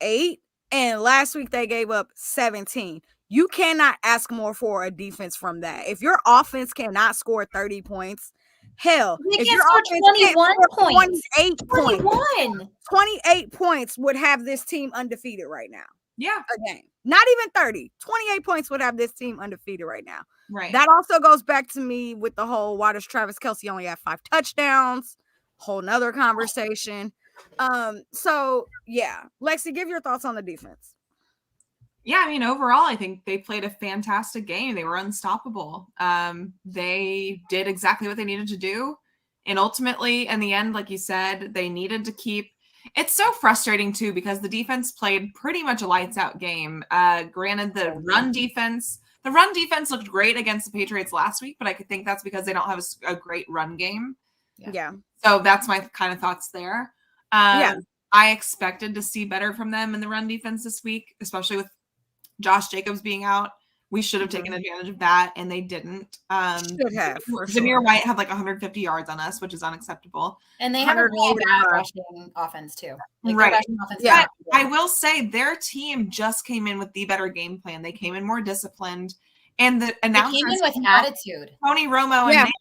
8. And last week they gave up 17. You cannot ask more for a defense from that. If your offense cannot score 30 points, hell, they if can't your score offense 21 points. 28 points would have this team undefeated right now. Yeah. Again, not even 30. 28 points would have this team undefeated right now. Right. That also goes back to me with the whole, why does Travis Kelce only have 5 touchdowns? Whole nother conversation. So yeah, Lexi, give your thoughts on the defense. Yeah, I mean, overall, I think they played a fantastic game. They were unstoppable. They did exactly what they needed to do. And ultimately, in the end, like you said, they needed to keep. It's so frustrating, too, because the defense played pretty much a lights-out game. Granted, the run defense looked great against the Patriots last week, but I could think that's because they don't have a great run game. Yeah. So that's my kind of thoughts there. Yeah. I expected to see better from them in the run defense this week, especially with Josh Jacobs being out. We should have taken advantage of that, and they didn't. Should have. Zamir White had like 150 yards on us, which is unacceptable. And they have a really bad rushing offense too. Like right. Offense yeah. I will say their team just came in with the better game plan. They came in more disciplined, and the announcers came in with attitude. Tony Romo and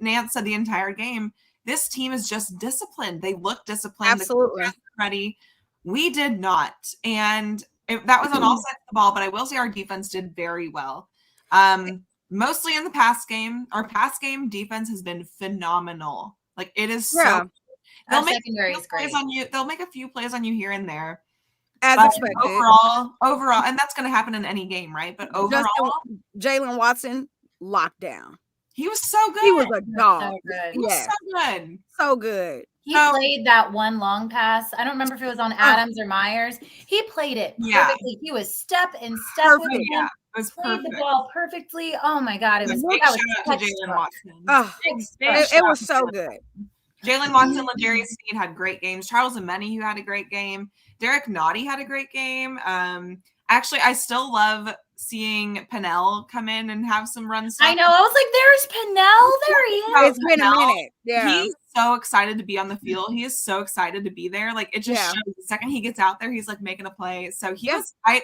Nance said the entire game, this team is just disciplined. They look disciplined. Absolutely. Ready. We did not, and that was on all sides of the ball, but I will say our defense did very well. Mostly in the pass game. Our pass game defense has been phenomenal. Like it is so. They'll make plays on you. They'll make a few plays on you here and there. As expected. Overall, and that's going to happen in any game, right? But overall, Jalen Watson locked down. He was so good. He was a dog. So good. He was so good. So good. He played that one long pass. I don't remember if it was on Adams or Myers. He played it perfectly. He was step with him. Yeah, it was played the ball perfectly. Oh my God. It was Jalen Watson. It was so good. Jalen Watson, L'Jarius Sneed had great games. Charles Ameni, who had a great game. Derek Nottie had a great game. Actually, I still love seeing Pennell come in and have some runs. I know. I was like, there's Pennell. There he is. It's been a minute. Yeah. He's so excited to be on the field. He is so excited to be there. Like it just shows the second he gets out there, he's like making a play. So I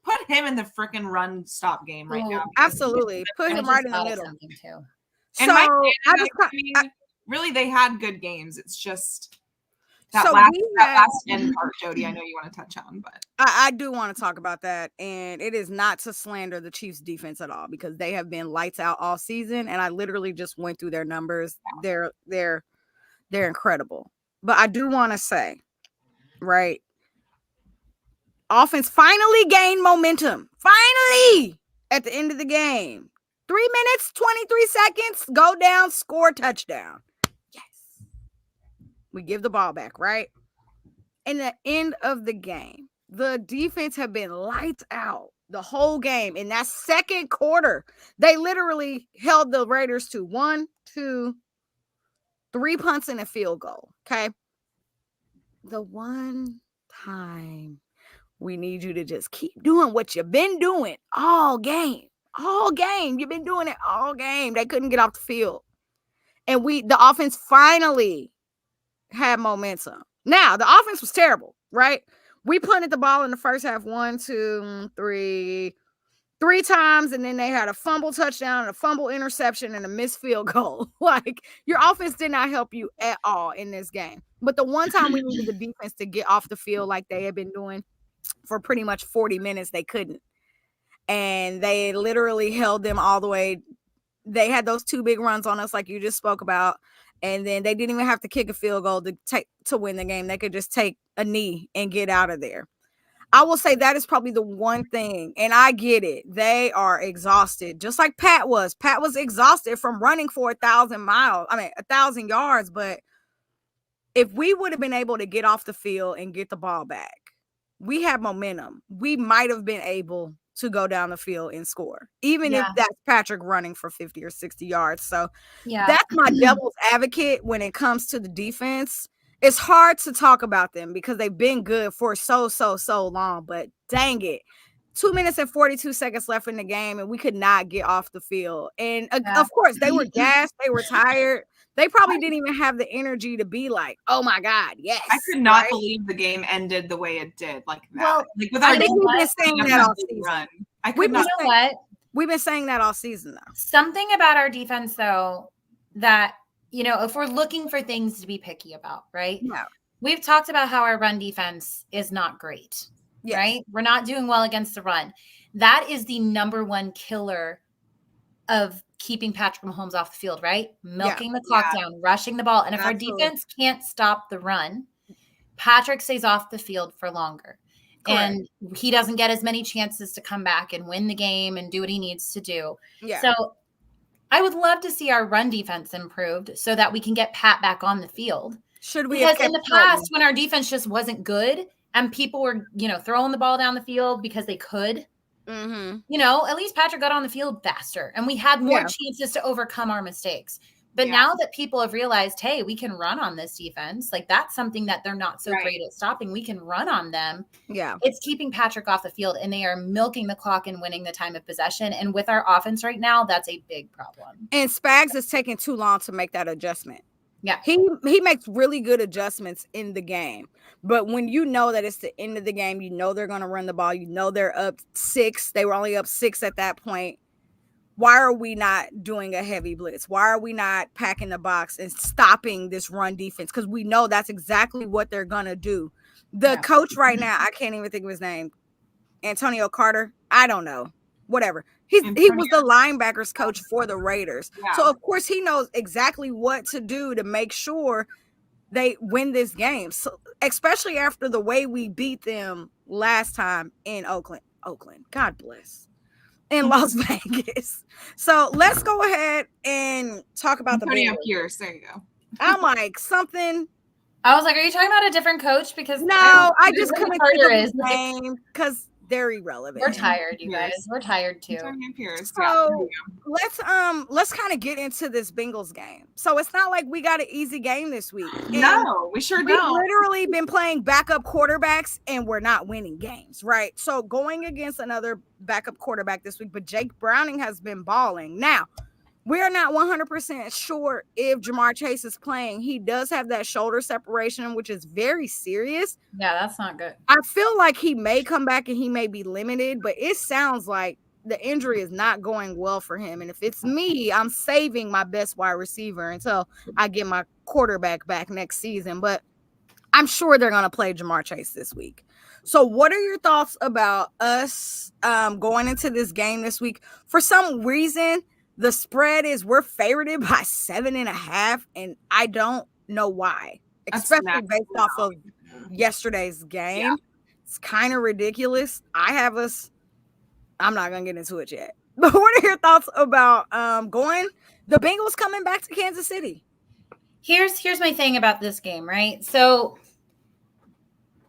put him in the freaking run stop game right now. Absolutely. Put him right in the middle. Too. And really, they had good games. It's just that last end part, Jodi, I know you want to touch on, but I do want to talk about that. And it is not to slander the Chiefs defense at all, because they have been lights out all season. And I literally just went through their numbers. They're incredible. But I do want to say, right, offense finally gained momentum. Finally, at the end of the game. 3 minutes, 23 seconds, go down, score, touchdown. We give the ball back, right? In the end of the game, the defense have been lights out the whole game. In that second quarter, they literally held the Raiders to 1, 2, 3 punts and a field goal, okay? The one time we need you to just keep doing what you've been doing all game. All game. You've been doing it all game. They couldn't get off the field. And the offense finally had momentum. Now, the offense was terrible, right? We punted the ball in the first half 1, 2, 3 times, and then they had a fumble touchdown, a fumble interception, and a missed field goal. Like, your offense did not help you at all in this game. But the one time we needed the defense to get off the field like they had been doing for pretty much 40 minutes, they couldn't. And they literally held them all the way. They had those 2 big runs on us like you just spoke about. And then they didn't even have to kick a field goal to win the game. They could just take a knee and get out of there. I will say that is probably the one thing. And I get it. They are exhausted, just like Pat was. Pat was exhausted from running for 1,000 yards. But if we would have been able to get off the field and get the ball back, we have momentum. We might have been able to go down the field and score, even if that's Patrick running for 50 or 60 yards. So that's my devil's advocate when it comes to the defense. it's hard to talk about them because they've been good for so long, but dang it. 2 minutes and 42 seconds left in the game, and we could not get off the field. And of course, they were gassed, they were tired. They probably didn't even have the energy to be like, "Oh my God, yes!" I could not believe the game ended the way it did, like that. Well, like with I our think we've been saying that all season. Run. I could not. You know what? We've been saying that all season, though. Something about our defense, though, that if we're looking for things to be picky about, right? Yeah. We've talked about how our run defense is not great, right? We're not doing well against the run. That is the number one killer of keeping Patrick Mahomes off the field, right? Milking the clock down, rushing the ball. And if our defense can't stop the run, Patrick stays off the field for longer. Correct. And he doesn't get as many chances to come back and win the game and do what he needs to do. Yeah. So I would love to see our run defense improved so that we can get Pat back on the field. Should we? Because in the past, when our defense just wasn't good and people were, throwing the ball down the field because they could, at least Patrick got on the field faster and we had more chances to overcome our mistakes. But now that people have realized, hey, we can run on this defense, like that's something that they're not so great at stopping. We can run on them. Yeah. It's keeping Patrick off the field and they are milking the clock and winning the time of possession. And with our offense right now, that's a big problem. And Spags is taking too long to make that adjustment. Yeah. He makes really good adjustments in the game. But when you know that it's the end of the game, they're going to run the ball. They're up 6. They were only up 6 at that point. Why are we not doing a heavy blitz? Why are we not packing the box and stopping this run defense? Because we know that's exactly what they're going to do. The coach right now, I can't even think of his name. Antonio Carter. I don't know. Whatever. He was the linebackers coach for the Raiders. Yeah. So, of course, he knows exactly what to do to make sure they win this game. So, especially after the way we beat them last time in Oakland. God bless. In Las Vegas. So let's go ahead and talk about Antonio Pierce. There you go. I'm like something. I was like, are you talking about a different coach? Because I just couldn't think of his name because they're irrelevant. We're tired, you guys. We're tired too. Antonio Pierce. So let's kind of get into this Bengals game. So it's not like we got an easy game this week. No, we sure don't. We've literally been playing backup quarterbacks and we're not winning games, right? So going against another backup quarterback this week, but Jake Browning has been balling. Now, we're not 100% sure if Jamar Chase is playing. He does have that shoulder separation, which is very serious. Yeah, that's not good. I feel like he may come back and he may be limited, but it sounds like the injury is not going well for him. And if it's me, I'm saving my best wide receiver until I get my quarterback back next season. But I'm sure they're going to play Jamar Chase this week. So what are your thoughts about us going into this game this week? For some reason, the spread is we're favorited by 7.5, and I don't know why, especially based off of yesterday's game. Yeah. It's kind of ridiculous. I'm not going to get into it yet. But what are your thoughts about the Bengals coming back to Kansas City? Here's my thing about this game, right? So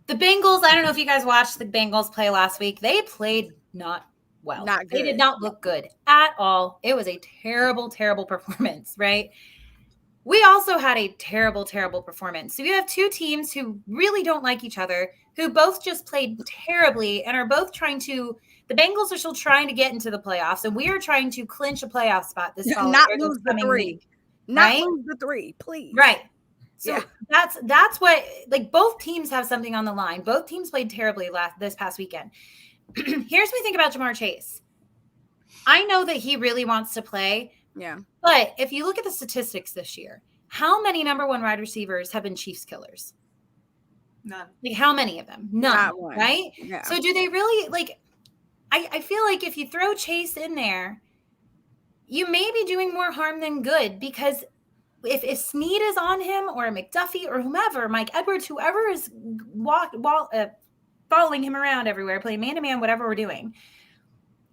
the Bengals, I don't know if you guys watched the Bengals play last week. They played not well. Not good. They did not look good at all. It was a terrible, terrible performance, right? We also had a terrible, terrible performance. So you have two teams who really don't like each other, who both just played terribly and are both the Bengals are still trying to get into the playoffs, and we are trying to clinch a playoff spot this fall. Not lose the 3. Not lose the 3, please. Right. So that's what, like, both teams have something on the line. Both teams played terribly this past weekend. Here's my thing about Jamar Chase. I know that he really wants to play. Yeah. But if you look at the statistics this year, how many number one wide receivers have been Chiefs killers? None. Like, how many of them? None. Right? Yeah. So do they really, like, I feel like if you throw Chase in there, you may be doing more harm than good, because if Snead is on him or McDuffie or whomever, Mike Edwards, whoever is following him around everywhere, playing man-to-man, whatever we're doing,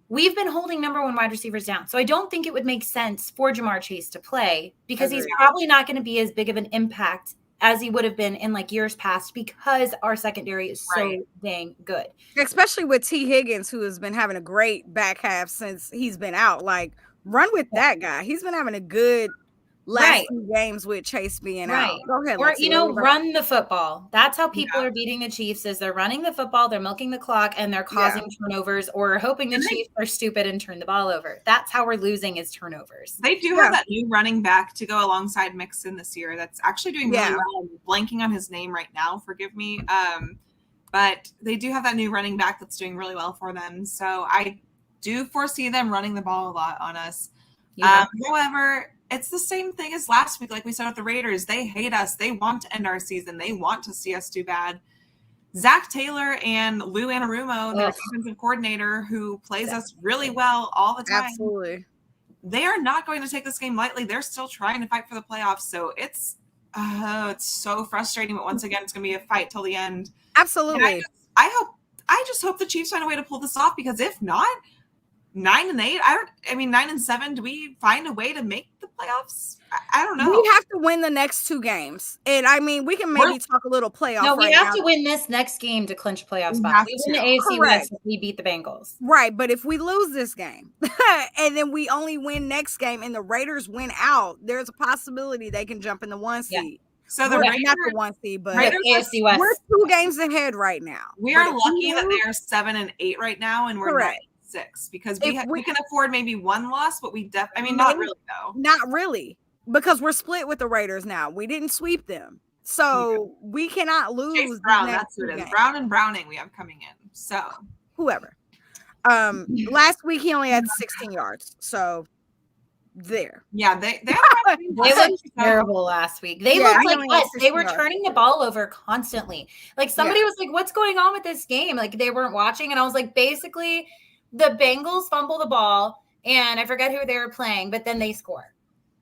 we've been holding number one wide receivers down. So I don't think it would make sense for Jamar Chase to play, because he's probably not going to be as big of an impact as he would have been in like years past, because our secondary is so dang good. Especially with T. Higgins, who has been having a great back half since he's been out. Like, run with that guy. He's been having a good last two games with Chase being out. Go ahead, or Lexi, run the football. That's how people are beating the Chiefs. Is they're running the football, they're milking the clock, and they're causing turnovers, or hoping the Chiefs are stupid and turn the ball over. That's how we're losing, is turnovers. They do have that new running back to go alongside Mixon this year. That's actually doing really well. I'm blanking on his name right now. Forgive me. But they do have that new running back that's doing really well for them. So I do foresee them running the ball a lot on us. However, it's the same thing as last week. Like we said with the Raiders, they hate us. They want to end our season. They want to see us do bad. Zach Taylor and Lou Anarumo, their defensive coordinator, who plays us really well all the time. Absolutely. They are not going to take this game lightly. They're still trying to fight for the playoffs. So it's so frustrating. But once again, it's going to be a fight till the end. Absolutely. I just hope the Chiefs find a way to pull this off, because if not, 9-8. 9-7. Do we find a way to make the playoffs? I don't know. We have to win the next two games, and I mean, we can maybe talk a little playoff. No, we have to win this next game to clinch playoff spot. We win the AFC West if we beat the Bengals. Right, but if we lose this game, and then we only win next game, and the Raiders win out, there's a possibility they can jump in the 1 seed. Yeah. So the Raiders, not the 1 seed, but AFC West. We're 2 games ahead right now. We are lucky that they are 7-8 right now, and we're 9-6, because we can afford maybe one loss, but not really though. Not really, because we're split with the Raiders now. We didn't sweep them, so we cannot lose. Chase Brown, that's who it is. Brown and Browning we have coming in. So whoever. Last week he only had 16 yards, so. There. Yeah, they looked terrible last week. They looked like us. They were turning the ball over constantly. Like somebody was like, what's going on with this game? Like they weren't watching. And I was like, basically the Bengals fumble the ball and I forget who they were playing, but then they score.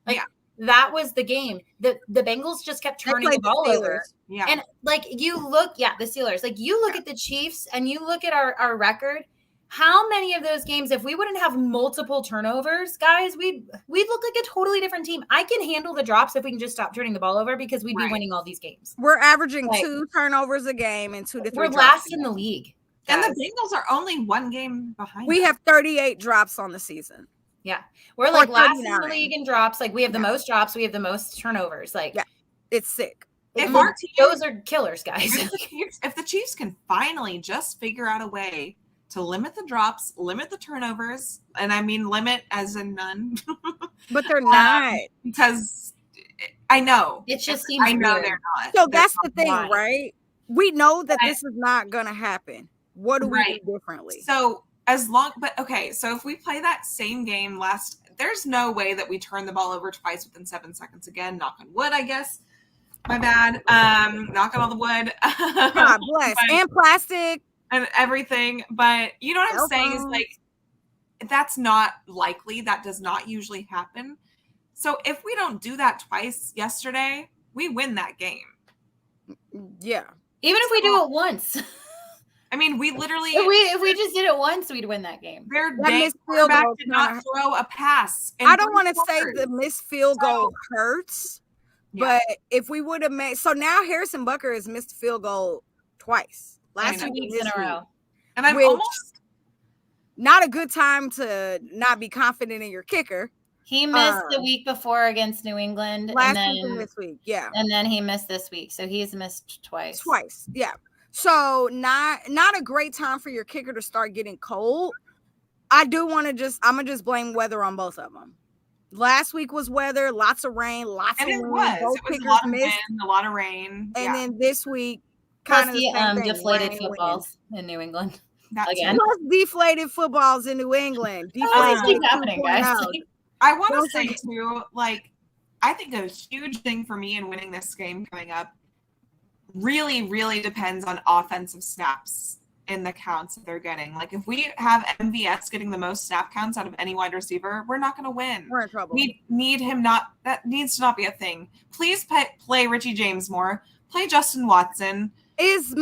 Like that was the game. The Bengals just kept turning the ball over. Yeah. And like you look, the Steelers, like you look at the Chiefs and you look at our record. How many of those games, if we wouldn't have multiple turnovers, guys, we'd look like a totally different team. I can handle the drops if we can just stop turning the ball over, because we'd be winning all these games. We're averaging 2 turnovers a game and 2 to 3 We're last in the league. And the Bengals are only 1 game behind. We have 38 drops on the season. Yeah. We're like last in the league in drops. Like we have the most drops. We have the most turnovers. Like it's sick. If our team, those are killers, guys. If the Chiefs can finally just figure out a way to limit the drops, limit the turnovers, and I mean limit as in none. But they're not. Because I know. It just seems I know weird. they're not. So that's the thing, right? We know that this is not going to happen. What do we do differently? So so if we play that same game there's no way that we turn the ball over twice within 7 seconds again. Knock on wood, I guess. My bad. Knock on all the wood. God bless. And plastic. And everything, but you know what I'm saying is like that's not likely. That does not usually happen. So if we don't do that twice yesterday, we win that game. Yeah. Even if we do it once. I mean, we literally if we just did it once, we'd win that game. Their quarterback did not throw a pass. I don't want to say the missed field goal hurts, but if we would have made now Harrison Butker has missed a field goal twice. Last 2 weeks in a row. And I'm almost not a good time to not be confident in your kicker. He missed the week before against New England. Last week and this week, And then he missed this week. So he's missed twice. Yeah. So not a great time for your kicker to start getting cold. I do want to I'm going to just blame weather on both of them. Last week was weather, lots of rain, lots of wind. It was a lot of wind, a lot of rain. And then this week, plus the deflated footballs in New England. Again. Plus deflated footballs in New England. Deflated happening, guys. I want to say too, like, I think a huge thing for me in winning this game coming up really, really depends on offensive snaps in the counts that they're getting. Like, if we have MVS getting the most snap counts out of any wide receiver, we're not going to win. We're in trouble. We need him that needs to not be a thing. Please play Richie James more. Play Justin Watson. Is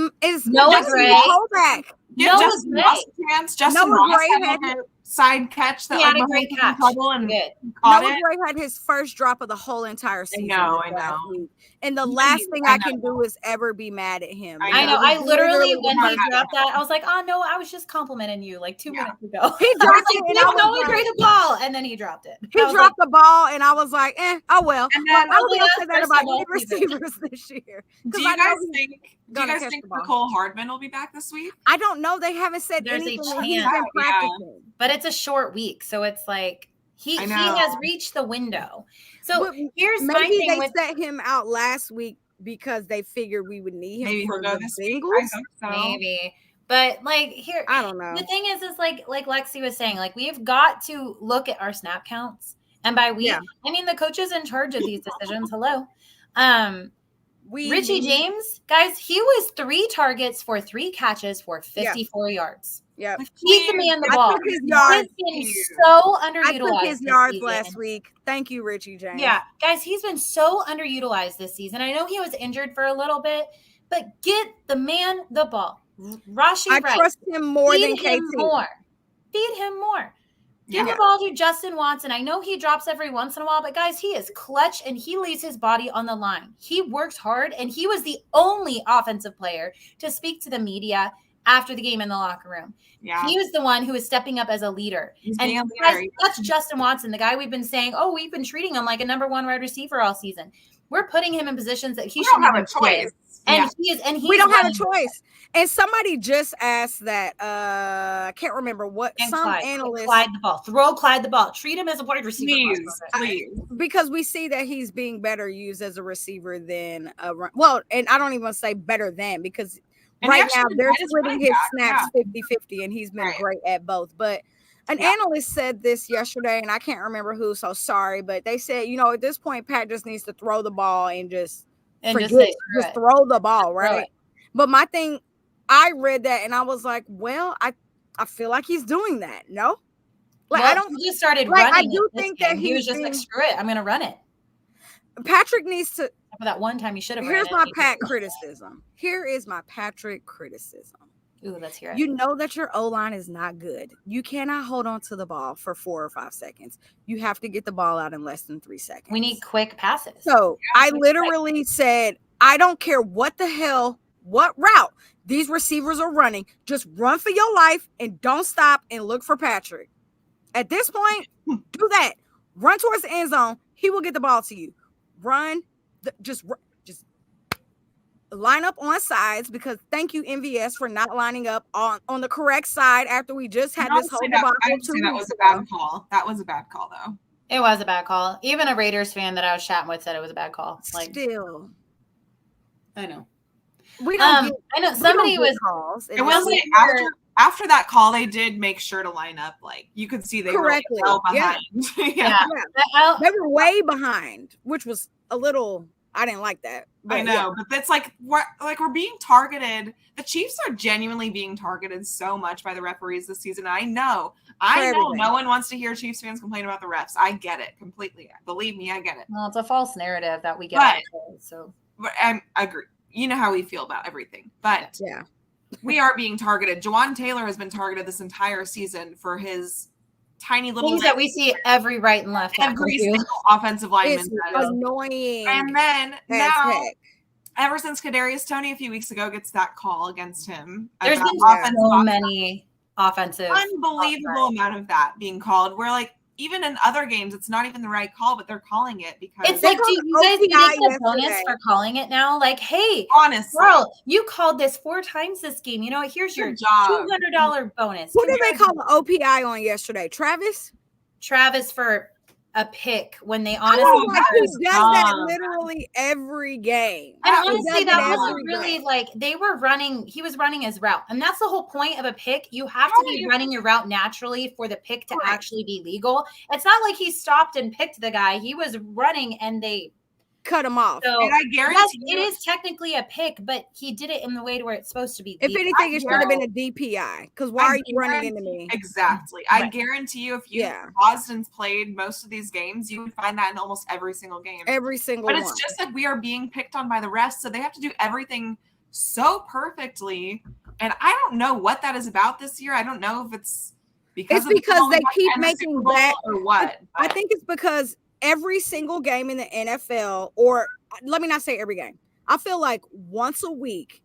Noah Gray hold back? Give Justin Ross a chance. Justin Ross had side catch that He had like a great Mahomes catch. trouble and Good. caught Noah it. Gray had his first drop of the whole entire season. I know. last week. And the Please, last thing I I can do is ever be mad at him. I I know. know. I literally, when was he mad at dropped that, I was like, oh, no, I was just complimenting you like 2 minutes ago. He I was dropped like, it and give I was Noah like- Gray the ball. And then he dropped it. He I was dropped the ball, and I was like, oh well. And Well, then- I was gonna say that First about of all, any receivers this year. Do 'Cause you I know guys he's think? Do you gonna guys catch think the ball. Nicole Hardman will be back this week? I don't know. They haven't said There's a anything. chance. He's been Yeah. practicing. But it's a short week. So it's like he I know. has reached the window. So But here's my maybe thing they with set him out last week because they figured we would need him Maybe for he'll go the this week. I Bengals. hope so. maybe. But like here, I don't know. the thing is like Lexi was saying, like we've got to look at our snap counts. And by we, Yeah. I mean the coach is in charge of these decisions. Hello. Richie James, guys, he was 3 targets for 3 catches for 54 yards. Yep. He's the man the I ball. took his yards. He's been so I underutilized. took his this yards season. last week. Thank you, Richie James. Yeah, guys, he's been so underutilized this season. I know he was injured for a little bit, but get the man the ball. Rashi I Rice. trust him more than Feed him KT. more. Feed him more. Give Yeah. the ball to Justin Watson. I know he drops every once in a while, but guys, he is clutch and he leaves his body on the line. He works hard, and he was the only offensive player to speak to the media after the game in the locker room. Yeah. He was the one who was stepping up as a leader. He's And being a guys, leader. that's Justin Watson, the guy we've been saying, oh, we've been treating him like a number 1 wide receiver all season. We're putting him in positions that he We should don't have a never play. choice. And Yeah. he's We don't have a running. choice. And somebody just asked that. I can't remember what And some Clyde. analysts, Clyde the ball. Throw Clyde the ball. Treat him as a wide receiver. Please. because we see that he's being better used as a receiver than a run. Well, and I don't even want to say better than, because And right actually now been they're great as splitting running his back, snaps 50-50, and he's been Right. great at both. But an Yeah. analyst said this yesterday, and I can't remember who, so sorry, but they said, at this point, Pat just needs to throw the ball and just forget say, it. screw Just it. throw the ball, Throw right? it. But my thing, I read that and I was like, well, I feel like he's doing that. No, like Well, I don't. He just started like, I running. do this think that game. He was he's just like, being- screw it, I'm going to run it. Patrick needs to. For that one time, he should have. Here's ran my it. Pat criticism. Here is my Patrick criticism. Ooh, let's hear it. You know that your O-line is not good. You cannot hold on to the ball for 4 or 5 seconds. You have to get the ball out in less than 3 seconds. We need quick passes. So I literally said, I don't care what route these receivers are running. Just run for your life and don't stop and look for Patrick. At this point, do that. Run towards the end zone. He will get the ball to you. Just line up on sides, because thank you, MVS, for not lining up on the correct side after we just had this whole debacle. I would say that was a bad call. That was a bad call, though. It was a bad call. Even a Raiders fan that I was chatting with said it was a bad call. Like, Still, I know. we don't. I know somebody was. calls. I will say after that call, they did make sure to line up. Like you could see they Correctly. were like, well behind. Yeah. They were way behind, which was a little. I didn't like that. I know, but that's like we're being targeted. The Chiefs are genuinely being targeted so much by the referees this season. I know everything. no one wants to hear Chiefs fans complain about the refs. I get it completely. Believe me, I get it. Well, it's a false narrative that we get. But- So But I agree. You know how we feel about everything. But Yeah. we are being targeted. Jawan Taylor has been targeted this entire season for his tiny little things that we see every right and left. every single offensive lineman It's does. annoying. And then as now, heck. ever since Kadarius Toney a few weeks ago gets that call against him, There's about been offensive so offside, many offensive. unbelievable amount of that being called. We're like, even in other games, it's not even the right call, but they're calling it because It's like, do you guys OPI get a bonus yesterday. for calling it now? Like, hey, honestly, girl, you called this 4 times this game. You know what? Here's your good job. $200 bonus. Who did they call the OPI on yesterday? Travis? Travis for a pick when they I honestly. was like, he was does that dumb. literally every game. And He honestly, does that it wasn't every really game. like they were running. He was running his route. And that's the whole point of a pick. You have to be running your route naturally for the pick to Right. actually be legal. It's not like he stopped and picked the guy. He was running and they. Cut him off. So And I yes, guarantee it is technically a pick, but he did it in the way to where it's supposed to be. If legal. anything, it should have been a DPI. Because why are you running into me? Exactly. I Right. guarantee you, if you Yeah. paused and played most of these games, you would find that in almost every single game. Every single But one. it's just like we are being picked on by the refs, so they have to do everything so perfectly. And I don't know what that is about this year. I don't know if it's Because they keep making bad, or what? I think it's because every single game in the NFL, or let me not say every game. I feel like once a week,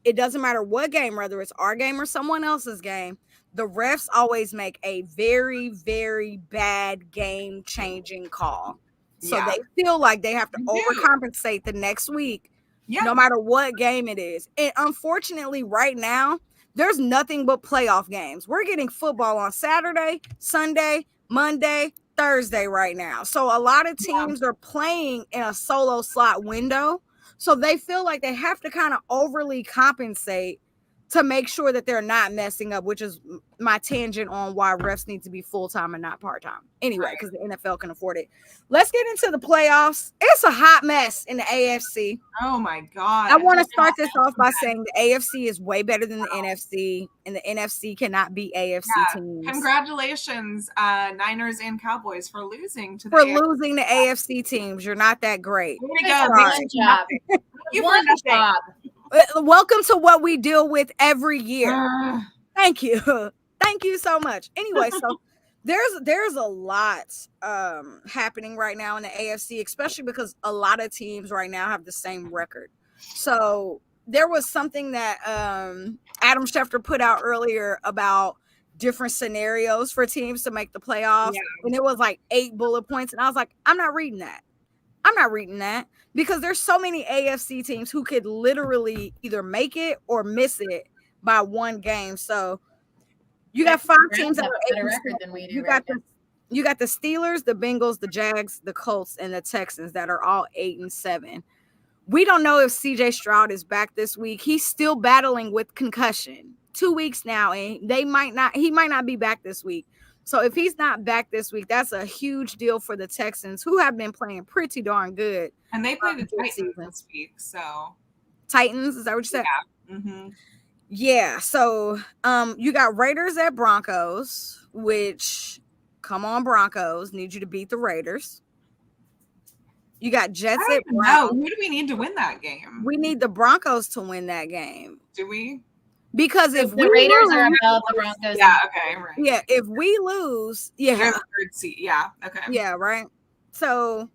it doesn't matter what game, whether it's our game or someone else's game, the refs always make a very, very bad game-changing call. So they feel like they have to overcompensate the next week, no matter what game it is. And unfortunately, right now, there's nothing but playoff games. We're getting football on Saturday, Sunday, Monday, Thursday right now. So a lot of teams are playing in a solo slot window. So they feel like they have to kind of overly compensate to make sure that they're not messing up, which is my tangent on why refs need to be full-time and not part-time. Anyway, because the NFL can afford it. Let's get into the playoffs. It's a hot mess in the AFC. Oh my God. I want to start this off by saying the AFC is way better than the NFC, and the NFC cannot beat AFC teams. Congratulations, Niners and Cowboys, for losing to losing the AFC teams. You're not that great. Way to go. One job. Welcome to what we deal with every year. Thank you. Thank you so much. Anyway, so there's a lot happening right now in the AFC, especially because a lot of teams right now have the same record. So there was something that Adam Schefter put out earlier about different scenarios for teams to make the playoffs. And it was like 8 bullet points. And I was like, I'm not reading that. Because there's so many AFC teams who could literally either make it or miss it by one game. So you got 5 teams that have a better record than we do. You got the Steelers, the Bengals, the Jags, the Colts, and the Texans that are all 8-7. We don't know if CJ Stroud is back this week. He's still battling with concussion. 2 weeks now, and he might not be back this week. So if he's not back this week, that's a huge deal for the Texans, who have been playing pretty darn good. And they play the Titans this week, so. Titans, is that what you said? Yeah. Mm-hmm. Yeah, so you got Raiders at Broncos, which, come on, Broncos, need you to beat the Raiders. You got Jets at Browns. Who do we need to win that game? We need the Broncos to win that game. Do we? Because if the Raiders are above the Broncos. Yeah, okay, right. Yeah, if we lose, they're the 3rd seed. Yeah, okay. Yeah, right. So,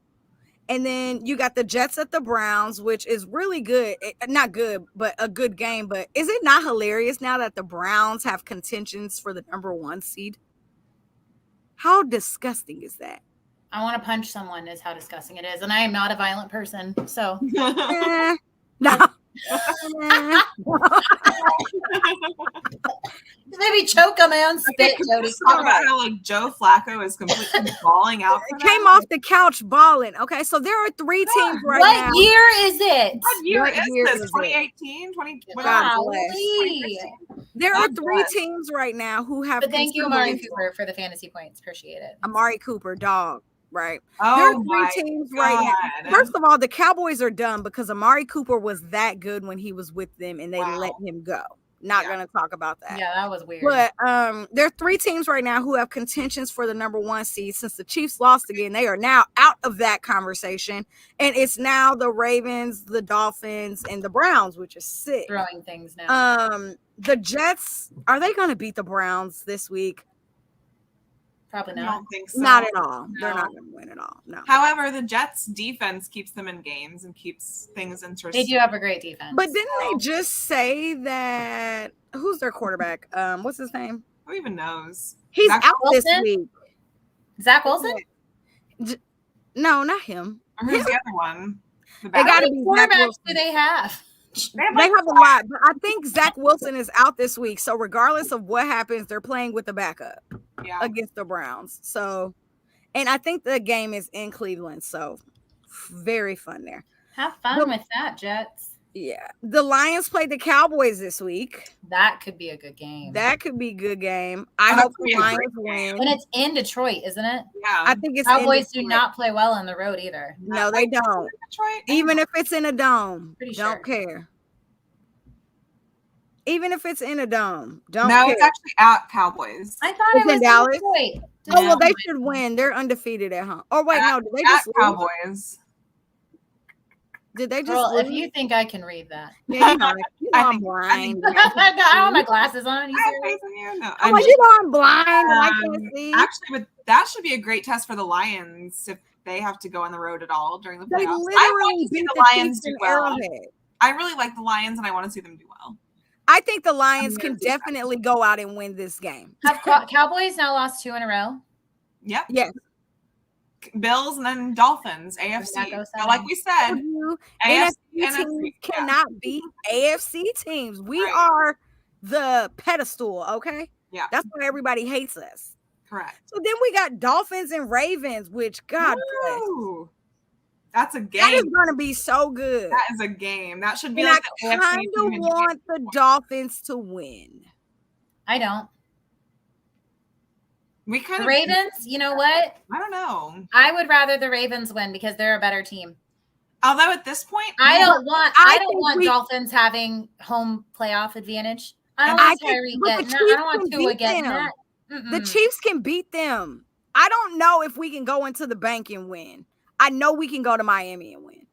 and then you got the Jets at the Browns, which is really good. Not good, but a good game. But is it not hilarious now that the Browns have contentions for the number 1 seed? How disgusting is that? I want to punch someone is how disgusting it is. And I am not a violent person, so. No. Maybe choke on my own spit, Jodi. Talk about how like Joe Flacco is completely balling out. Came off the couch balling. Okay, so there are 3 teams right now. What year is it? What year is this? 2018? 2020? There are 3 teams right now who have. But thank you, Amari Cooper, for the fantasy points. Appreciate it. Amari Cooper, dog. Right. Oh, there are 3 teams right now. First of all, the Cowboys are done because Amari Cooper was that good when he was with them and they let him go. Not going to talk about that. Yeah, that was weird. But there are 3 teams right now who have contentions for the number 1 seed. Since the Chiefs lost again, they are now out of that conversation. And it's now the Ravens, the Dolphins, and the Browns, which is sick. Throwing things now. The Jets, are they going to beat the Browns this week? Probably not. I don't think so. Not at all. No. They're not going to win at all. No. However, the Jets' defense keeps them in games and keeps things interesting. They do have a great defense. But didn't they just say that? Who's their quarterback? What's his name? Who even knows? He's out this week. Zach Wilson? No, not him. Who's the other one? They got to be Zach Wilson. Do they have? They have a lot, but I think Zach Wilson is out this week. So regardless of what happens, they're playing with the backup against the Browns. So, and I think the game is in Cleveland. So very fun there. Have fun with that, Jets. Yeah. The Lions played the Cowboys this week. That could be a good game. That could be a good game. I hope the Lions win. And it's in Detroit, isn't it? Yeah. I think it's Cowboys do not play well on the road either. No, they don't. Even if it's in a dome. Don't care. Even if it's in a dome. Don't care. It's actually at Cowboys. I thought it was in Dallas. Detroit. Oh, well, they should win. They're undefeated at home. Oh, wait, no. Did they just Cowboys. Did they just Girl, if lose? you think I can read that. Yeah, you know I'm blind. I don't have my glasses on. You serious? No, I'm like, you know I'm blind and I can't see. Actually, but that should be a great test for the Lions if they have to go on the road at all during the playoffs. They I want literally to see beat the the Lions Chiefs do in well. Arrowhead. I really like the Lions, and I want to see them do well. I think the Lions can definitely go out and win this game. Have Cowboys now lost 2 in a row? Yep. Yes. Bills and then Dolphins, AFC. So like we said, NFC NFC teams cannot beat AFC teams. We are the pedestal, okay? Yeah. That's why everybody hates us. Correct. So then we got Dolphins and Ravens, which God bless. That's a game. That is going to be so good. That is a game. That should be and like I kind of want the Dolphins to win. I don't. We kind of Ravens, you know what? I don't know. I would rather the Ravens win because they're a better team. Although at this point, I don't want Dolphins having home playoff advantage. I don't want Tyreek getting that. I don't want Tua getting that. The Chiefs can beat them. I don't know if we can go into the bank and win. I know we can go to Miami and win.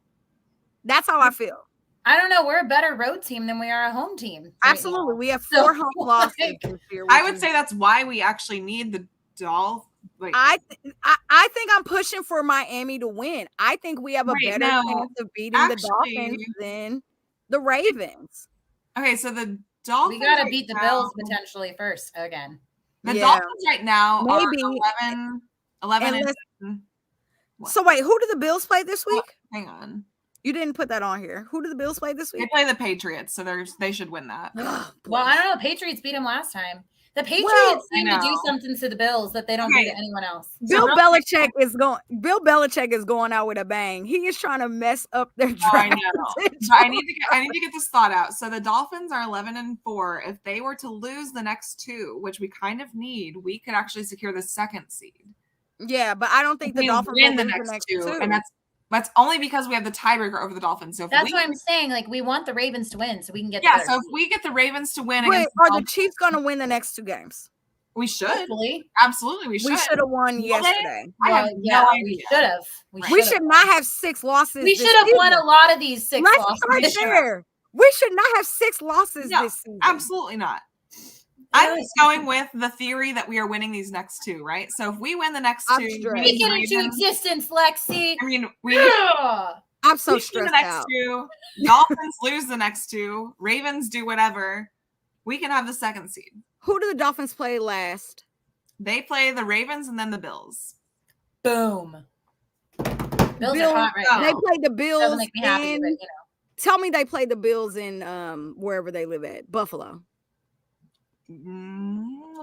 That's how I feel. I don't know. We're a better road team than we are a home team. Absolutely. We have 4 home losses this year. I would say that's why we actually need the Dolphins. I think I'm pushing for Miami to win. I think we have a better chance of beating the Dolphins than the Ravens. Okay, so the Dolphins. We got to beat the Bills potentially first again. The Dolphins right now maybe are 11 and so wait, who do the Bills play this week? Hang on. You didn't put that on here. Who do the Bills play this week? They play the Patriots, so they should win that. Well, I don't know. Patriots beat them last time. The Patriots seem to do something to the Bills that they don't do to anyone else. Bill Belichick is going out with a bang. He is trying to mess up their draft. I know. I need to get this thought out. So the Dolphins are 11-4. If they were to lose the next 2, which we kind of need, we could actually secure the 2nd seed. Yeah, but I don't think the Dolphins win the next 2, and that's only because we have the tiebreaker over the Dolphins. So that's what I'm saying. Like, we want the Ravens to win so we can get. Yeah, so if we get the Ravens to win, are the Chiefs going to win the next 2 games? We should. Hopefully. Absolutely, we should. We should have won yesterday. We should have. We should not have 6 losses. We should have won a lot of these 6 losses. Right there. We should not have 6 losses this season. Absolutely not. I'm just going with the theory that we are winning these next 2, right? So if we win the next 2, we get into existence, Lexi. I mean, I'm so stressed the next out. 2, Dolphins lose the next 2, Ravens do whatever. We can have the 2nd seed. Who do the Dolphins play last? They play the Ravens and then the Bills. Boom. Bills are hot right now. They play the Bills. Doesn't make me happy, but Tell me they play the Bills in wherever they live at. Buffalo. Let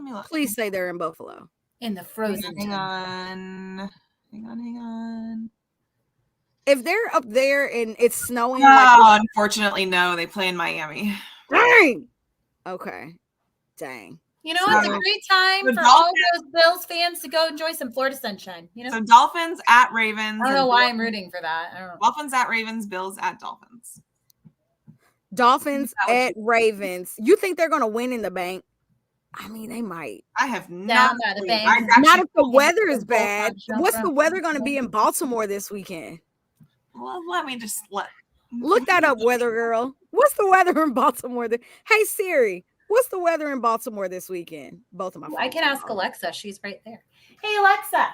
me look. Please say they're in Buffalo. In the frozen. Hang on. If they're up there and it's snowing, unfortunately, no. They play in Miami. Dang. Okay. Dang. You know, it's a great time for all those Bills fans to go enjoy some Florida sunshine. You know, so Dolphins at Ravens. I don't know why I'm rooting for that. I don't know. Dolphins at Ravens, Bills at Dolphins. Dolphins at Ravens. You think they're going to win in the bank? I mean, they might. I have not the bank. Not if the weather is bad. What's the weather going to be in Baltimore this weekend? Well, let me just look that up, weather girl. What's the weather in Baltimore? Hey Siri, what's the weather in Baltimore this weekend? Both of my phones. I can ask Alexa. She's right there. Hey Alexa,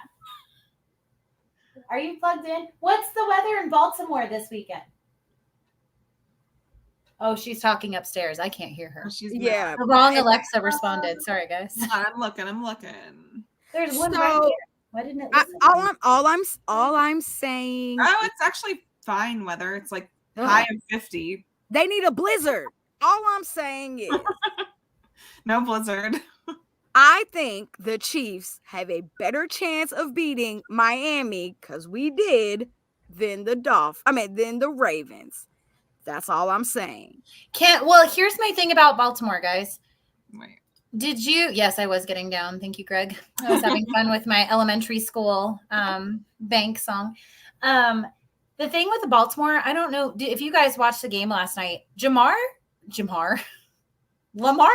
are you plugged in? What's the weather in Baltimore this weekend? Oh, she's talking upstairs. I can't hear her. The wrong Alexa responded. Sorry, guys. I'm looking. There's one right there. Why didn't it listen? All I'm saying. Oh, it's actually fine weather. It's like high of 50. They need a blizzard. All I'm saying is no blizzard. I think the Chiefs have a better chance of beating Miami because we did than the Ravens. That's all I'm saying. Well, here's my thing about Baltimore, guys. Wait. Did you? Yes, I was getting down. Thank you, Greg. I was having fun with my elementary school bank song. The thing with the Baltimore, I don't know if you guys watched the game last night. Lamar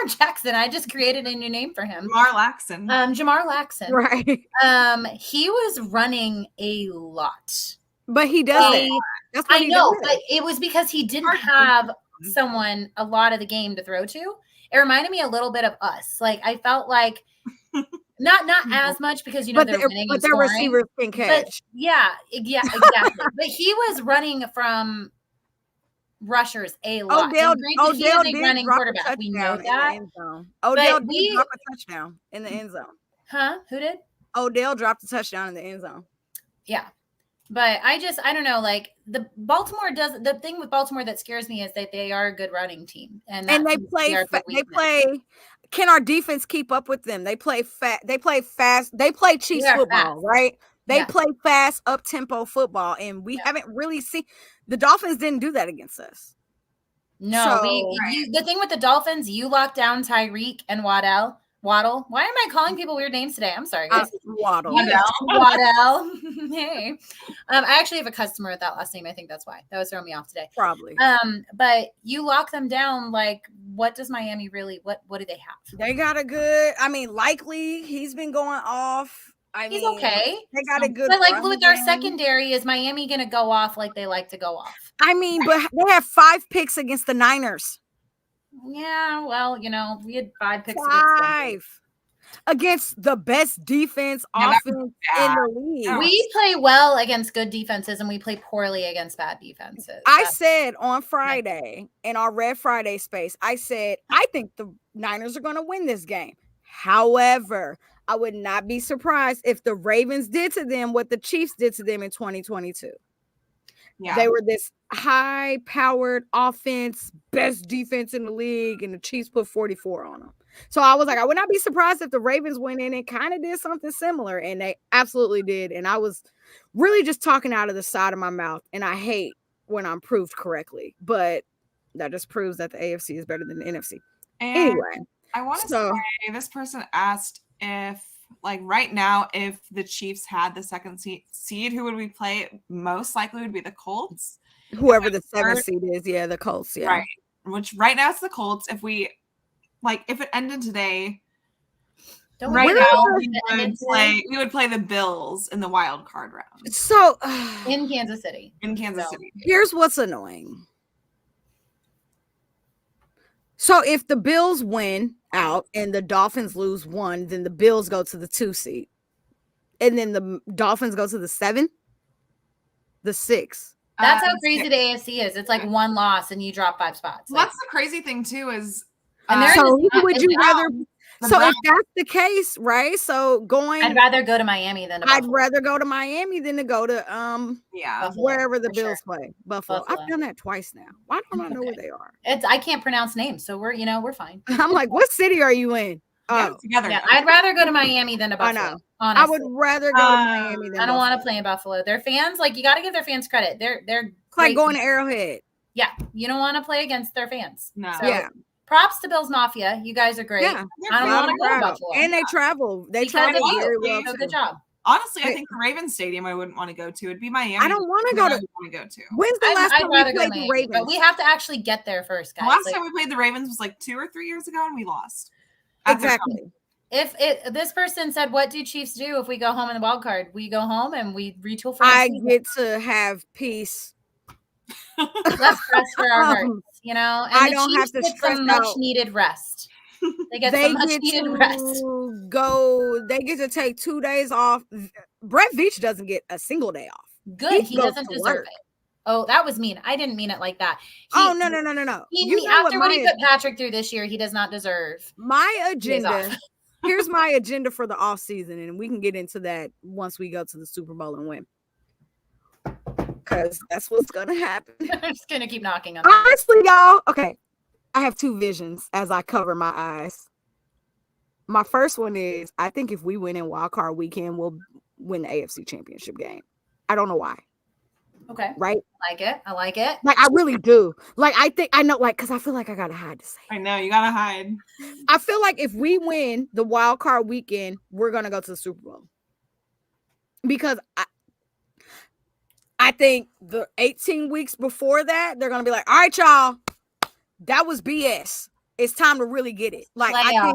Jackson. I just created a new name for him. Jamar Laxon. Right. He was running a lot. But he does it. That's what I know, but it was because he didn't have someone a lot of the game to throw to. It reminded me a little bit of us. Like I felt like not as much because they're winning and their receivers can catch. But yeah, exactly. But he was running from rushers a lot. Odell he is a running quarterback. We know that. Odell did drop a touchdown in the end zone. Huh? Who did? Odell dropped a touchdown in the end zone. Yeah. But I don't know, like the thing with Baltimore that scares me is that they are a good running team. And they play, can our defense keep up with them? They play fast. They play Chiefs football, right? They play fast, up-tempo football. And we haven't really seen, the Dolphins didn't do that against us. No, the thing with the Dolphins, you locked down Tyreek and Waddle. Why am I calling people weird names today? I'm sorry, guys. Waddle. Hey. I actually have a customer with that last name. I think that's why. That was throwing me off today. Probably. But you lock them down, like, what does Miami really, what do they have? They got a good, likely he's been going off. He's okay. They got a good. But like with our secondary, is Miami going to go off like they like to go off? But they have 5 picks against the Niners. Yeah, well, we had 5 picks against the best offense in the league. We play well against good defenses and we play poorly against bad defenses. I said on Friday in our Red Friday space, I said, I think the Niners are going to win this game. However, I would not be surprised if the Ravens did to them what the Chiefs did to them in 2022. Yeah. They were this high-powered offense, best defense in the league, and the Chiefs put 44 on them. So I was like, I would not be surprised if the Ravens went in and kind of did something similar, and they absolutely did. And I was really just talking out of the side of my mouth, and I hate when I'm proved correctly, but that just proves that the AFC is better than the NFC. And anyway, I want to say this person asked if, like right now, if the Chiefs had the second seed, who would we play? Most likely would be the Colts. Whoever the 7th seed is, the Colts, Right. Which right now it's the Colts. If it ended today, we would play the Bills in the wild card round. So in Kansas City. Here's what's annoying. So if the Bills win out and the Dolphins lose 1, then the Bills go to the 2 seed. And then the Dolphins go to the 7, the 6. That's how crazy the AFC is. It's like 1 loss and you drop 5 spots. Well, that's the crazy thing too is so would you rather So if that's the case, right? So I'd rather go to Miami than to Buffalo. I'd rather go to Miami than to go to Buffalo, wherever the Bills play. Buffalo. I've done that twice now. Why don't I know where they are? I can't pronounce names, so we're fine. I'm like, what city are you in? Together. Yeah, I'd rather go to Miami than to Buffalo. I know. Honestly. I would rather go to Miami than I don't want to play in Buffalo. Their fans, like, you got to give their fans credit. They're it's like going to Arrowhead. Yeah, you don't want to play against their fans. No. So, props to Bills Mafia. You guys are great. Yeah, I don't want to go to Buffalo. And they travel. They travel very well. So good job. Honestly, I think the Ravens Stadium I wouldn't want to go to. It'd be Miami. I don't want to go to. When's the last time we played the Ravens? But we have to actually get there first, guys. The last time we played the Ravens was like 2 or 3 years ago, and we lost. Exactly. If this person said, what do Chiefs do if we go home in the wild card? We go home and we retool for I get to have peace. Less stress for our hearts, and I don't have to stress some much needed rest. They get some much needed rest. They get to take 2 days off. Brett Veach doesn't get a single day off. Good. He doesn't deserve it. Oh, that was mean. I didn't mean it like that. No. After what he put Patrick through this year, he does not deserve my agenda. Here's my agenda for the off season, and we can get into that once we go to the Super Bowl and win. Because that's what's gonna happen. I'm just gonna keep knocking on. Honestly, y'all. Okay, I have 2 visions as I cover my eyes. My first one is I think if we win in wild card weekend, we'll win the AFC Championship game. I don't know why. Okay. Right. I like it. Like I really do. Like I know. Like because I feel like I gotta hide to say. I know you gotta hide. I feel like if we win the wild card weekend, we're gonna go to the Super Bowl. Because I think the 18 weeks before that, they're going to be like, all right, y'all, that was BS. It's time to really get it. Like, I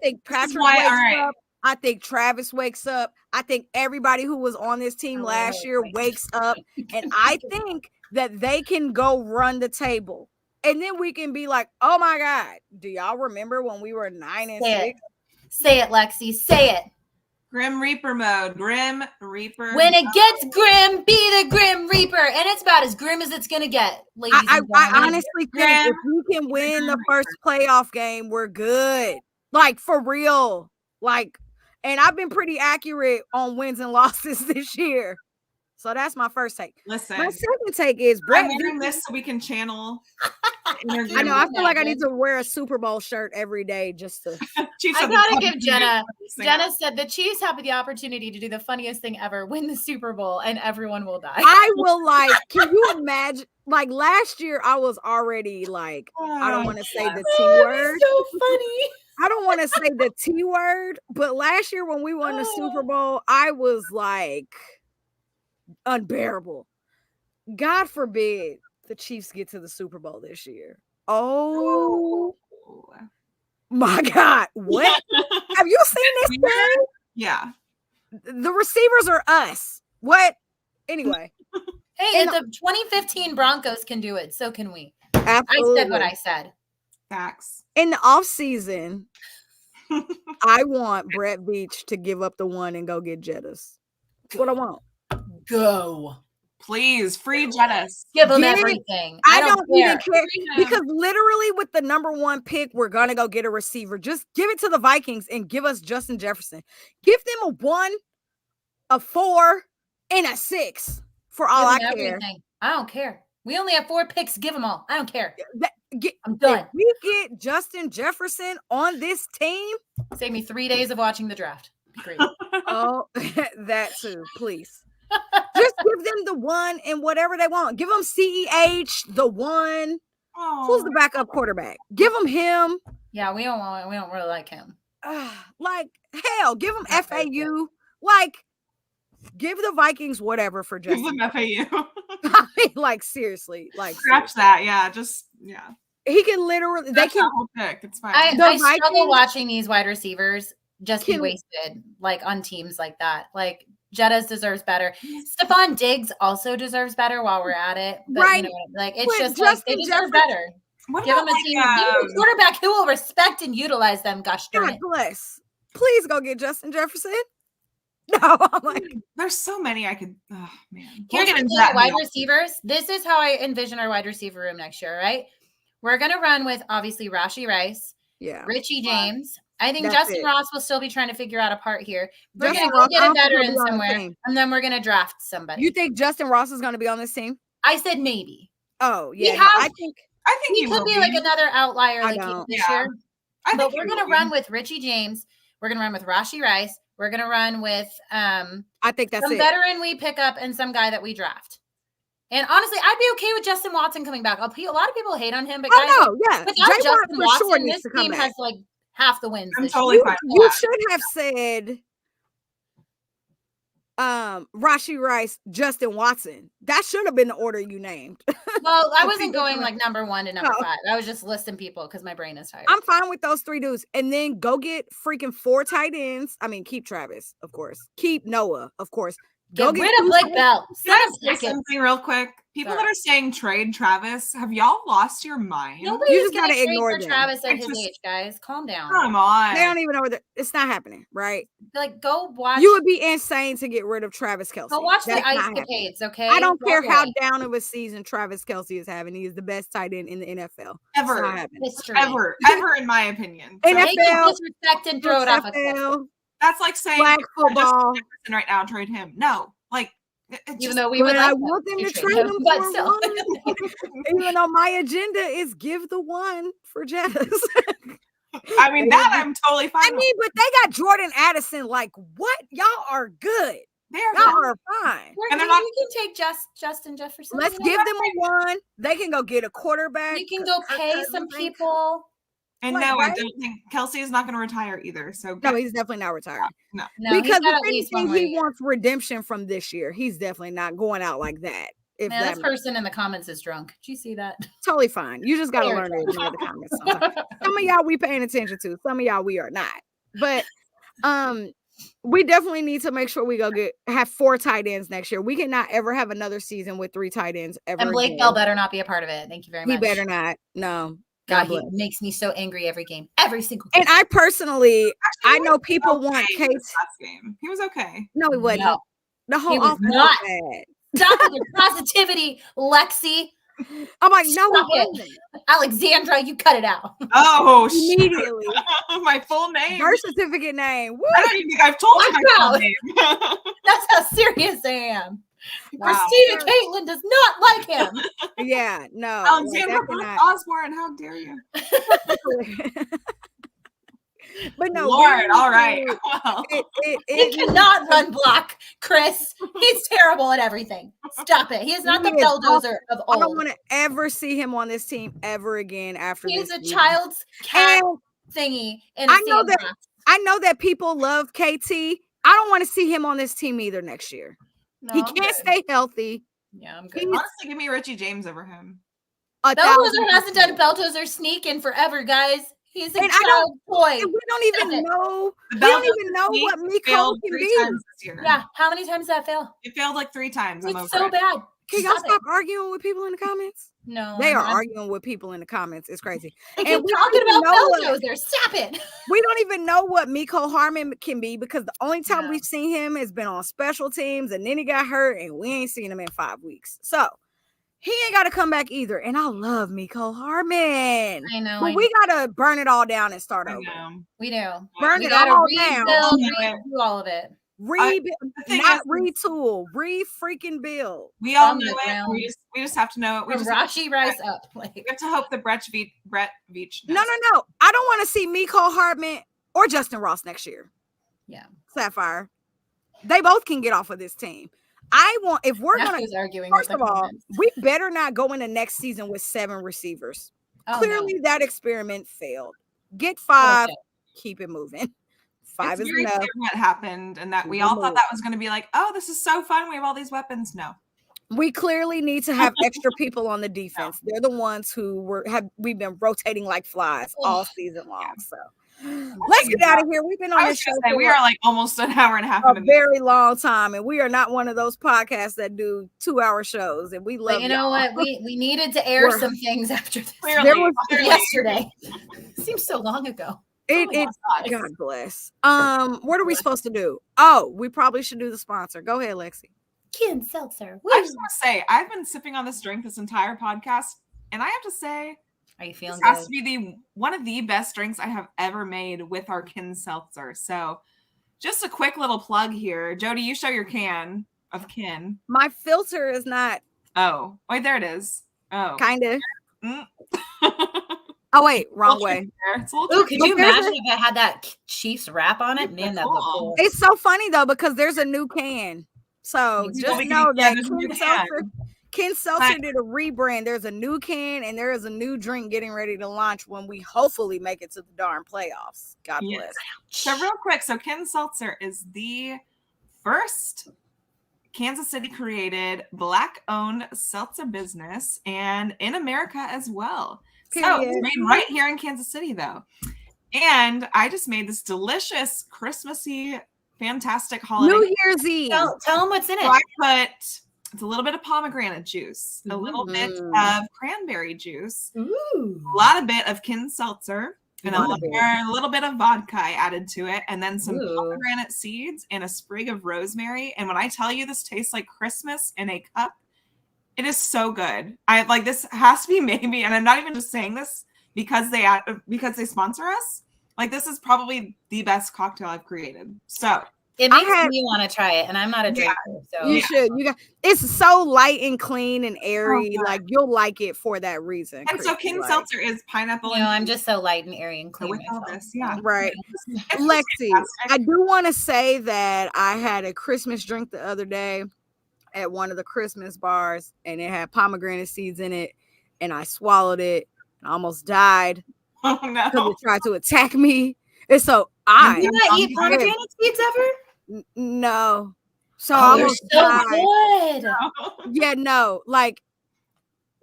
think Patrick wakes up. I think Travis wakes up. I think everybody who was on this team last year wakes up. And I think that they can go run the table. And then we can be like, oh my God, do y'all remember when we were 9-6? Say it, Lexi. Say it. Grim Reaper mode. Grim Reaper. When it gets grim, be the Grim Reaper. And it's about as grim as it's going to get, ladies and gentlemen. I honestly think if we can win the first playoff game, we're good. Like, for real. Like, and I've been pretty accurate on wins and losses this year. So that's my first take. Listen. My second take is Brett. I'm wearing this so we can channel. I know. I feel like I need to wear a Super Bowl shirt every day just to. I gotta give Jenna. Jenna said the Chiefs have the opportunity to do the funniest thing ever: win the Super Bowl, and everyone will die. I will like. Can you imagine? Like last year, I was already like. I don't want to say the T word. So funny. I don't want to say the T word, but last year when we won the Super Bowl, I was like unbearable. God forbid the Chiefs get to the Super Bowl this year. Oh my God. What? Have you seen this thing? Yeah. The receivers are us. What? Anyway. Hey, if the 2015 Broncos can do it, so can we. Absolutely. I said what I said. Facts. In the offseason, I want Brett Beach to give up the one and go get Jettas. That's what I want. Go. Please, free Jettas. Give them everything. I don't even care. Because literally with the number 1 pick, we're going to go get a receiver. Just give it to the Vikings and give us Justin Jefferson. Give them a 1, a 4, and a 6 for all I care. I don't care. We only have 4 picks. Give them all. I don't care. I'm done. If we get Justin Jefferson on this team. Save me 3 days of watching the draft. Great. Oh, that too, please. Just give them the 1 and whatever they want. Give them CEH, the 1. Who's the backup quarterback? Give them him. Yeah, we don't really like him. Like hell, give them FAU. Like, give the Vikings whatever for Justin. Give them FAU. I mean, like seriously, like scratch that. Yeah, just yeah. He can literally. They can whole pick. It's fine. I struggle watching these wide receivers just be wasted, like on teams like that. Like Jettas deserves better. Stephon Diggs also deserves better while we're at it. But, right. You know, like it's just like they deserve better. Give them a team, give them a quarterback who will respect and utilize them. Gosh darn it. Bless. Please go get Justin Jefferson. No, I'm like, there's so many I could. Oh man, here's the wide receivers. This is how I envision our wide receiver room next year. Right, we're gonna run with obviously Rashee Rice, Richie James. I think Justin Ross will still be trying to figure out a part here. We're going to go get a veteran somewhere, and then we're going to draft somebody. You think Justin Ross is going to be on this team? I said maybe. Oh, yeah. I think he could be like another outlier like this year. But we're going to run with Richie James. We're going to run with Rashee Rice. We're going to run with I think that's some veteran we pick up and some guy that we draft. And honestly, I'd be okay with Justin Watson coming back. A lot of people hate on him, but guys, without Justin Watson, this team has like half the wins. I'm totally fine. You should have said Rashee Rice, Justin Watson. That should have been the order you named. Well, I wasn't going like number 1 to number 5. I was just listing people because my brain is tired. I'm fine with those 3 dudes. And then go get freaking 4 tight ends. I mean, keep Travis, of course. Keep Noah, of course. Get rid of Blake Bell. Can I say something real quick? People that are saying trade Travis, have y'all lost your mind? Nobody's going to ignore Travis at his age, guys. Calm down. Come on. They don't even know it's not happening, right? Like, go watch. You would be insane to get rid of Travis Kelce. Go watch the Ice Capades, okay? I don't care how down of a season Travis Kelce is having. He is the best tight end in the NFL. Ever in my opinion. NFL. Disrespect and throw it off a cliff. That's like saying flag football right now, trade him. No, like even though we would I want them to trade him but for still. 1. Even though my agenda is give the 1 for Jettas. I mean, that I'm totally fine. I mean, but they got Jordan Addison. Like, what? Y'all are good. Y'all are fine. And they're not. You can take Justin Jefferson. Let's give them a 1. They can go get a quarterback. You can go pay some people. And no, I don't think Kelce is not going to retire either. So no, he's definitely not retiring. No, because if anything, he wants redemption from this year. He's definitely not going out like that. If man, this person in the comments is drunk. Did you see that? Totally fine. You just got to learn to ignore the comments. Some of y'all we paying attention to. Some of y'all we are not. But We definitely need to make sure we have 4 tight ends next year. We cannot ever have another season with 3 tight ends ever. And Blake again. Bell better not be a part of it. Thank you very much. He better not. No. God, he makes me so angry every game. Every single game. And I personally, I know people want Kate. Last game. He was okay. No, he wasn't. No. The whole offense was bad. Stop with your positivity, Lexi. I'm like, no, he wasn't. Alexandra, you cut it out. Oh, immediately. My full name. Birth certificate name. Woo. I don't even think I've told you my full name. That's how serious I am. Wow. Christina Caitlin does not like him. Yeah, no. Alexandra Osborne, how dare you? But no, Lord, all right. Well, he cannot run block, Chris. He's terrible at everything. Stop it. He is not the bulldozer of old. I don't want to ever see him on this team ever again after He's this. He's a child's cat thingy. I know that people love KT. I don't want to see him on this team either next year. No, he can't stay healthy. Yeah, I'm good. Honestly, give me Richie James over him. Bulldozer hasn't done bulldozer sneaking forever, guys. He's a child toy. We don't even know. We don't even know what Miko can be. Yeah, how many times did that fail? It failed like 3 times. It's so bad. Can y'all stop arguing with people in the comments? No, they are arguing with people in the comments. It's crazy. And we're talking about bulldozer. Stop it. We don't even know what Miko Harmon can be because the only time we've seen him has been on special teams, and then he got hurt, and we ain't seen him in 5 weeks. So. He ain't got to come back either. And I love Miko Harmon. I know. But we got to burn it all down and start over. We do. Burn it all down. Do all of it. Not retool. Re-freaking build. We all know it. We just have to know it. From Rashi Rice up. We have to hope that Brett Veach. No. I don't want to see Miko Hartman or Justin Ross next year. Yeah. Sapphire. They both can get off of this team. If we're going to, arguing first of all, we better not go into next season with 7 receivers. Clearly, that experiment failed. Get 5, keep it moving. 5 is enough. What happened, and that we all thought that was going to be like, oh, this is so fun. We have all these weapons. No. We clearly need to have extra people on the defense. They're the ones who we've been rotating like flies all season long. So let's get out of here. We've been on this show. We are like almost an hour and a half. A very long time, and we are not one of those podcasts that do 2-hour shows. And we love. But you know what? We needed to air some things after this. Clearly, yesterday. Seems so long ago. God bless. What are we supposed to do? Oh, we probably should do the sponsor. Go ahead, Lexi. Kin Seltzer. I just want to say I've been sipping on this drink this entire podcast, and I have to say, are you feeling this has to be one of the best drinks I have ever made with our Kin Seltzer. So, just a quick little plug here, Jodi. You show your can of Kin. My filter is not. Oh, wait, there it is. Oh, kind of. Oh wait, wrong way. Ooh, could you imagine if it had that Chiefs wrap on it? Man, that would cool. It's so funny though because there's a new can. So just know that Kin Seltzer did a rebrand. There's a new can and there is a new drink getting ready to launch when we hopefully make it to the darn playoffs. God bless. So real quick, Kin Seltzer is the first Kansas City created Black-owned seltzer business and in America as well. So it's made right here in Kansas City, though. And I just made this delicious, Christmassy, fantastic holiday. New Year's Eve. Tell them what's in it. So I put a little bit of pomegranate juice, a little bit of cranberry juice, a lot of bit of Kin Seltzer, and a little bit of vodka I added to it, and then some pomegranate seeds and a sprig of rosemary. And when I tell you this tastes like Christmas in a cup, it is so good. This has to be maybe, and I'm not even just saying this because they sponsor us. Like this is probably the best cocktail I've created. So it makes me want to try it, and I'm not a drinker. So you should. It's so light and clean and airy. Like you'll like it for that reason. And so Kin Seltzer is pineapple. I'm just so light and airy and clean. With all this, right. Lexi, I do want to say that I had a Christmas drink the other day at one of the Christmas bars, and it had pomegranate seeds in it, and I swallowed it. I almost died. Oh no! Because it tried to attack me, and so I. You not eat pomegranate seeds ever? No. So I almost died. Good. Yeah, no. Like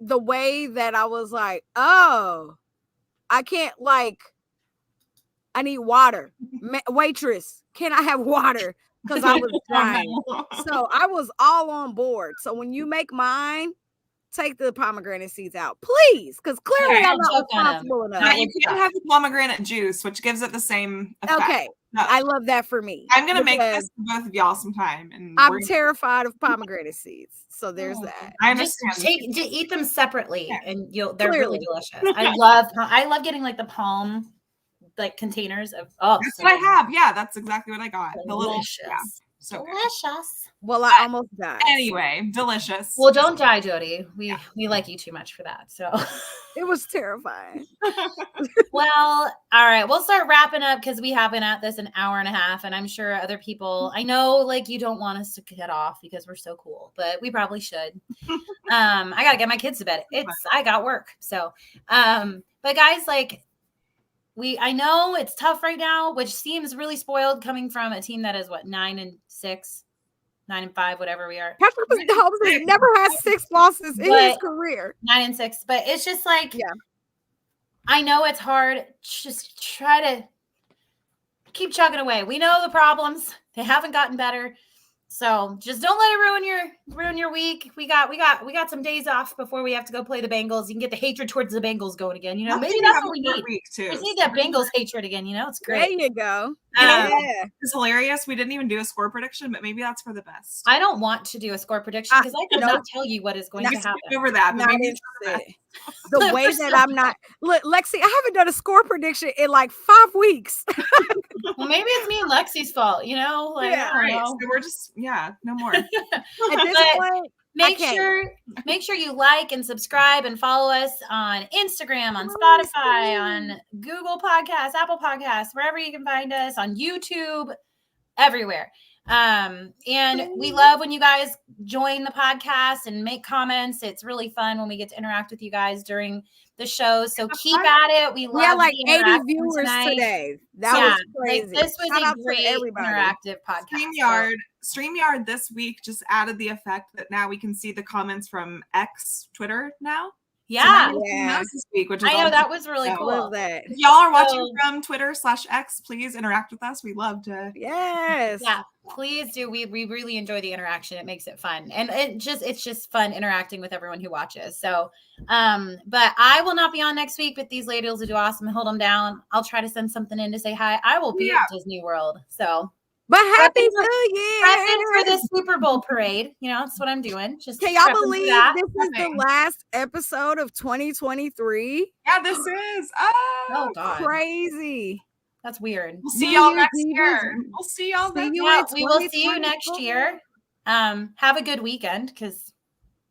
the way that I was like, oh, I can't I need water. Waitress, can I have water? Because I was dying. So I was all on board. So when you make mine, take the pomegranate seeds out, please, because clearly I'm not responsible enough. No, you can have the pomegranate juice, which gives it the same effect. Okay, no. I love that for me. I'm gonna make this for both of y'all sometime, and I'm terrified of pomegranate seeds. So there's that. I understand. Just eat them separately, and they're really delicious. I love getting like the palm like containers of. Oh, that's what I have. Yeah, that's exactly what I got. Delicious. So delicious. Well, I almost died. Anyway, delicious. Well, don't die, Jodi. We like you too much for that. So it was terrifying. Well, all right. We'll start wrapping up because we have been at this an hour and a half, and I'm sure other people. I know, like, you don't want us to get off because we're so cool, but we probably should. I gotta get my kids to bed. I got work. So, but guys, like. I know it's tough right now, which seems really spoiled coming from a team that is 9-6, 9-5, whatever we are. Patrick Mahomes never has 6 losses in his career. 9-6, but it's just like, I know it's hard. Just try to keep chugging away. We know the problems; they haven't gotten better. So just don't let it ruin your week. We got some days off before we have to go play the Bengals. You can get the hatred towards the Bengals going again. You know, maybe that's what we need. We need that Bengals hatred again. You know, it's great. There you go. It's hilarious. We didn't even do a score prediction, but maybe that's for the best. I don't want to do a score prediction because I cannot tell you what is going to happen. Over that, but maybe the way that I'm not. Look, Lexi, I haven't done a score prediction in like 5 weeks. Well, maybe it's me and Lexi's fault. You know, like, So we're just no more. At this point, make sure you like and subscribe and follow us on Instagram, on Spotify, on Google Podcasts, Apple Podcasts, wherever you can find us, on YouTube, everywhere. And we love when you guys join the podcast and make comments. It's really fun when we get to interact with you guys during the show. So keep at it. We had like 80 viewers today. That was crazy. This was a great interactive podcast. StreamYard this week just added the effect that now we can see the comments from X Twitter now. Yeah. This week, which is I know that was really cool. That. If y'all are watching from Twitter/X, please interact with us. We love to. Yes. Yeah, please do. We really enjoy the interaction. It makes it fun. And it's just fun interacting with everyone who watches. So, but I will not be on next week, but these ladies will do awesome. Hold them down. I'll try to send something in to say hi. I will be at Disney World. So. But happy New Year! Prepping for the Super Bowl parade. You know, that's what I'm doing. Just can y'all believe this is the last episode of 2023? Yeah, this is. Oh God. Crazy. That's weird. We'll see y'all next year. We'll see y'all next year. We will see you next year. Have a good weekend because,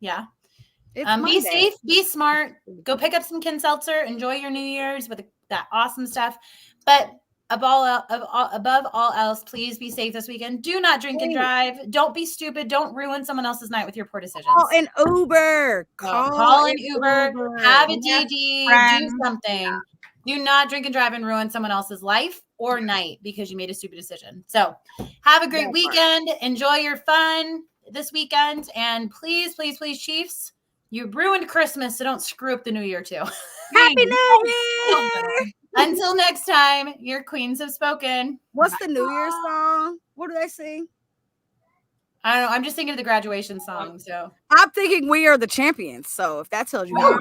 be safe, be smart, go pick up some Kin Seltzer, enjoy your New Year's with that awesome stuff. But above all else, please be safe this weekend. Do not drink and drive. Don't be stupid. Don't ruin someone else's night with your poor decisions. Call an Uber. Call an Uber. Have a DD. Do something. Do not drink and drive and ruin someone else's life or night because you made a stupid decision. So have a great weekend. Enjoy your fun this weekend. And please, please, please, Chiefs, you ruined Christmas, so don't screw up the New Year too. Happy New Year! Until next time, your queens have spoken. What's the New Year's song? What do they sing? I don't know. I'm just thinking of the graduation song. So I'm thinking We Are the Champions. So if that tells you how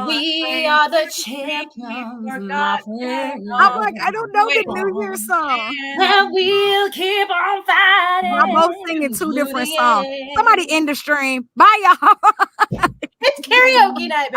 we are the champions. I'm like, I don't know the New Year's song. And we'll keep on fighting. I'm both singing 2 different songs. Somebody end the stream. Bye, y'all. It's karaoke night.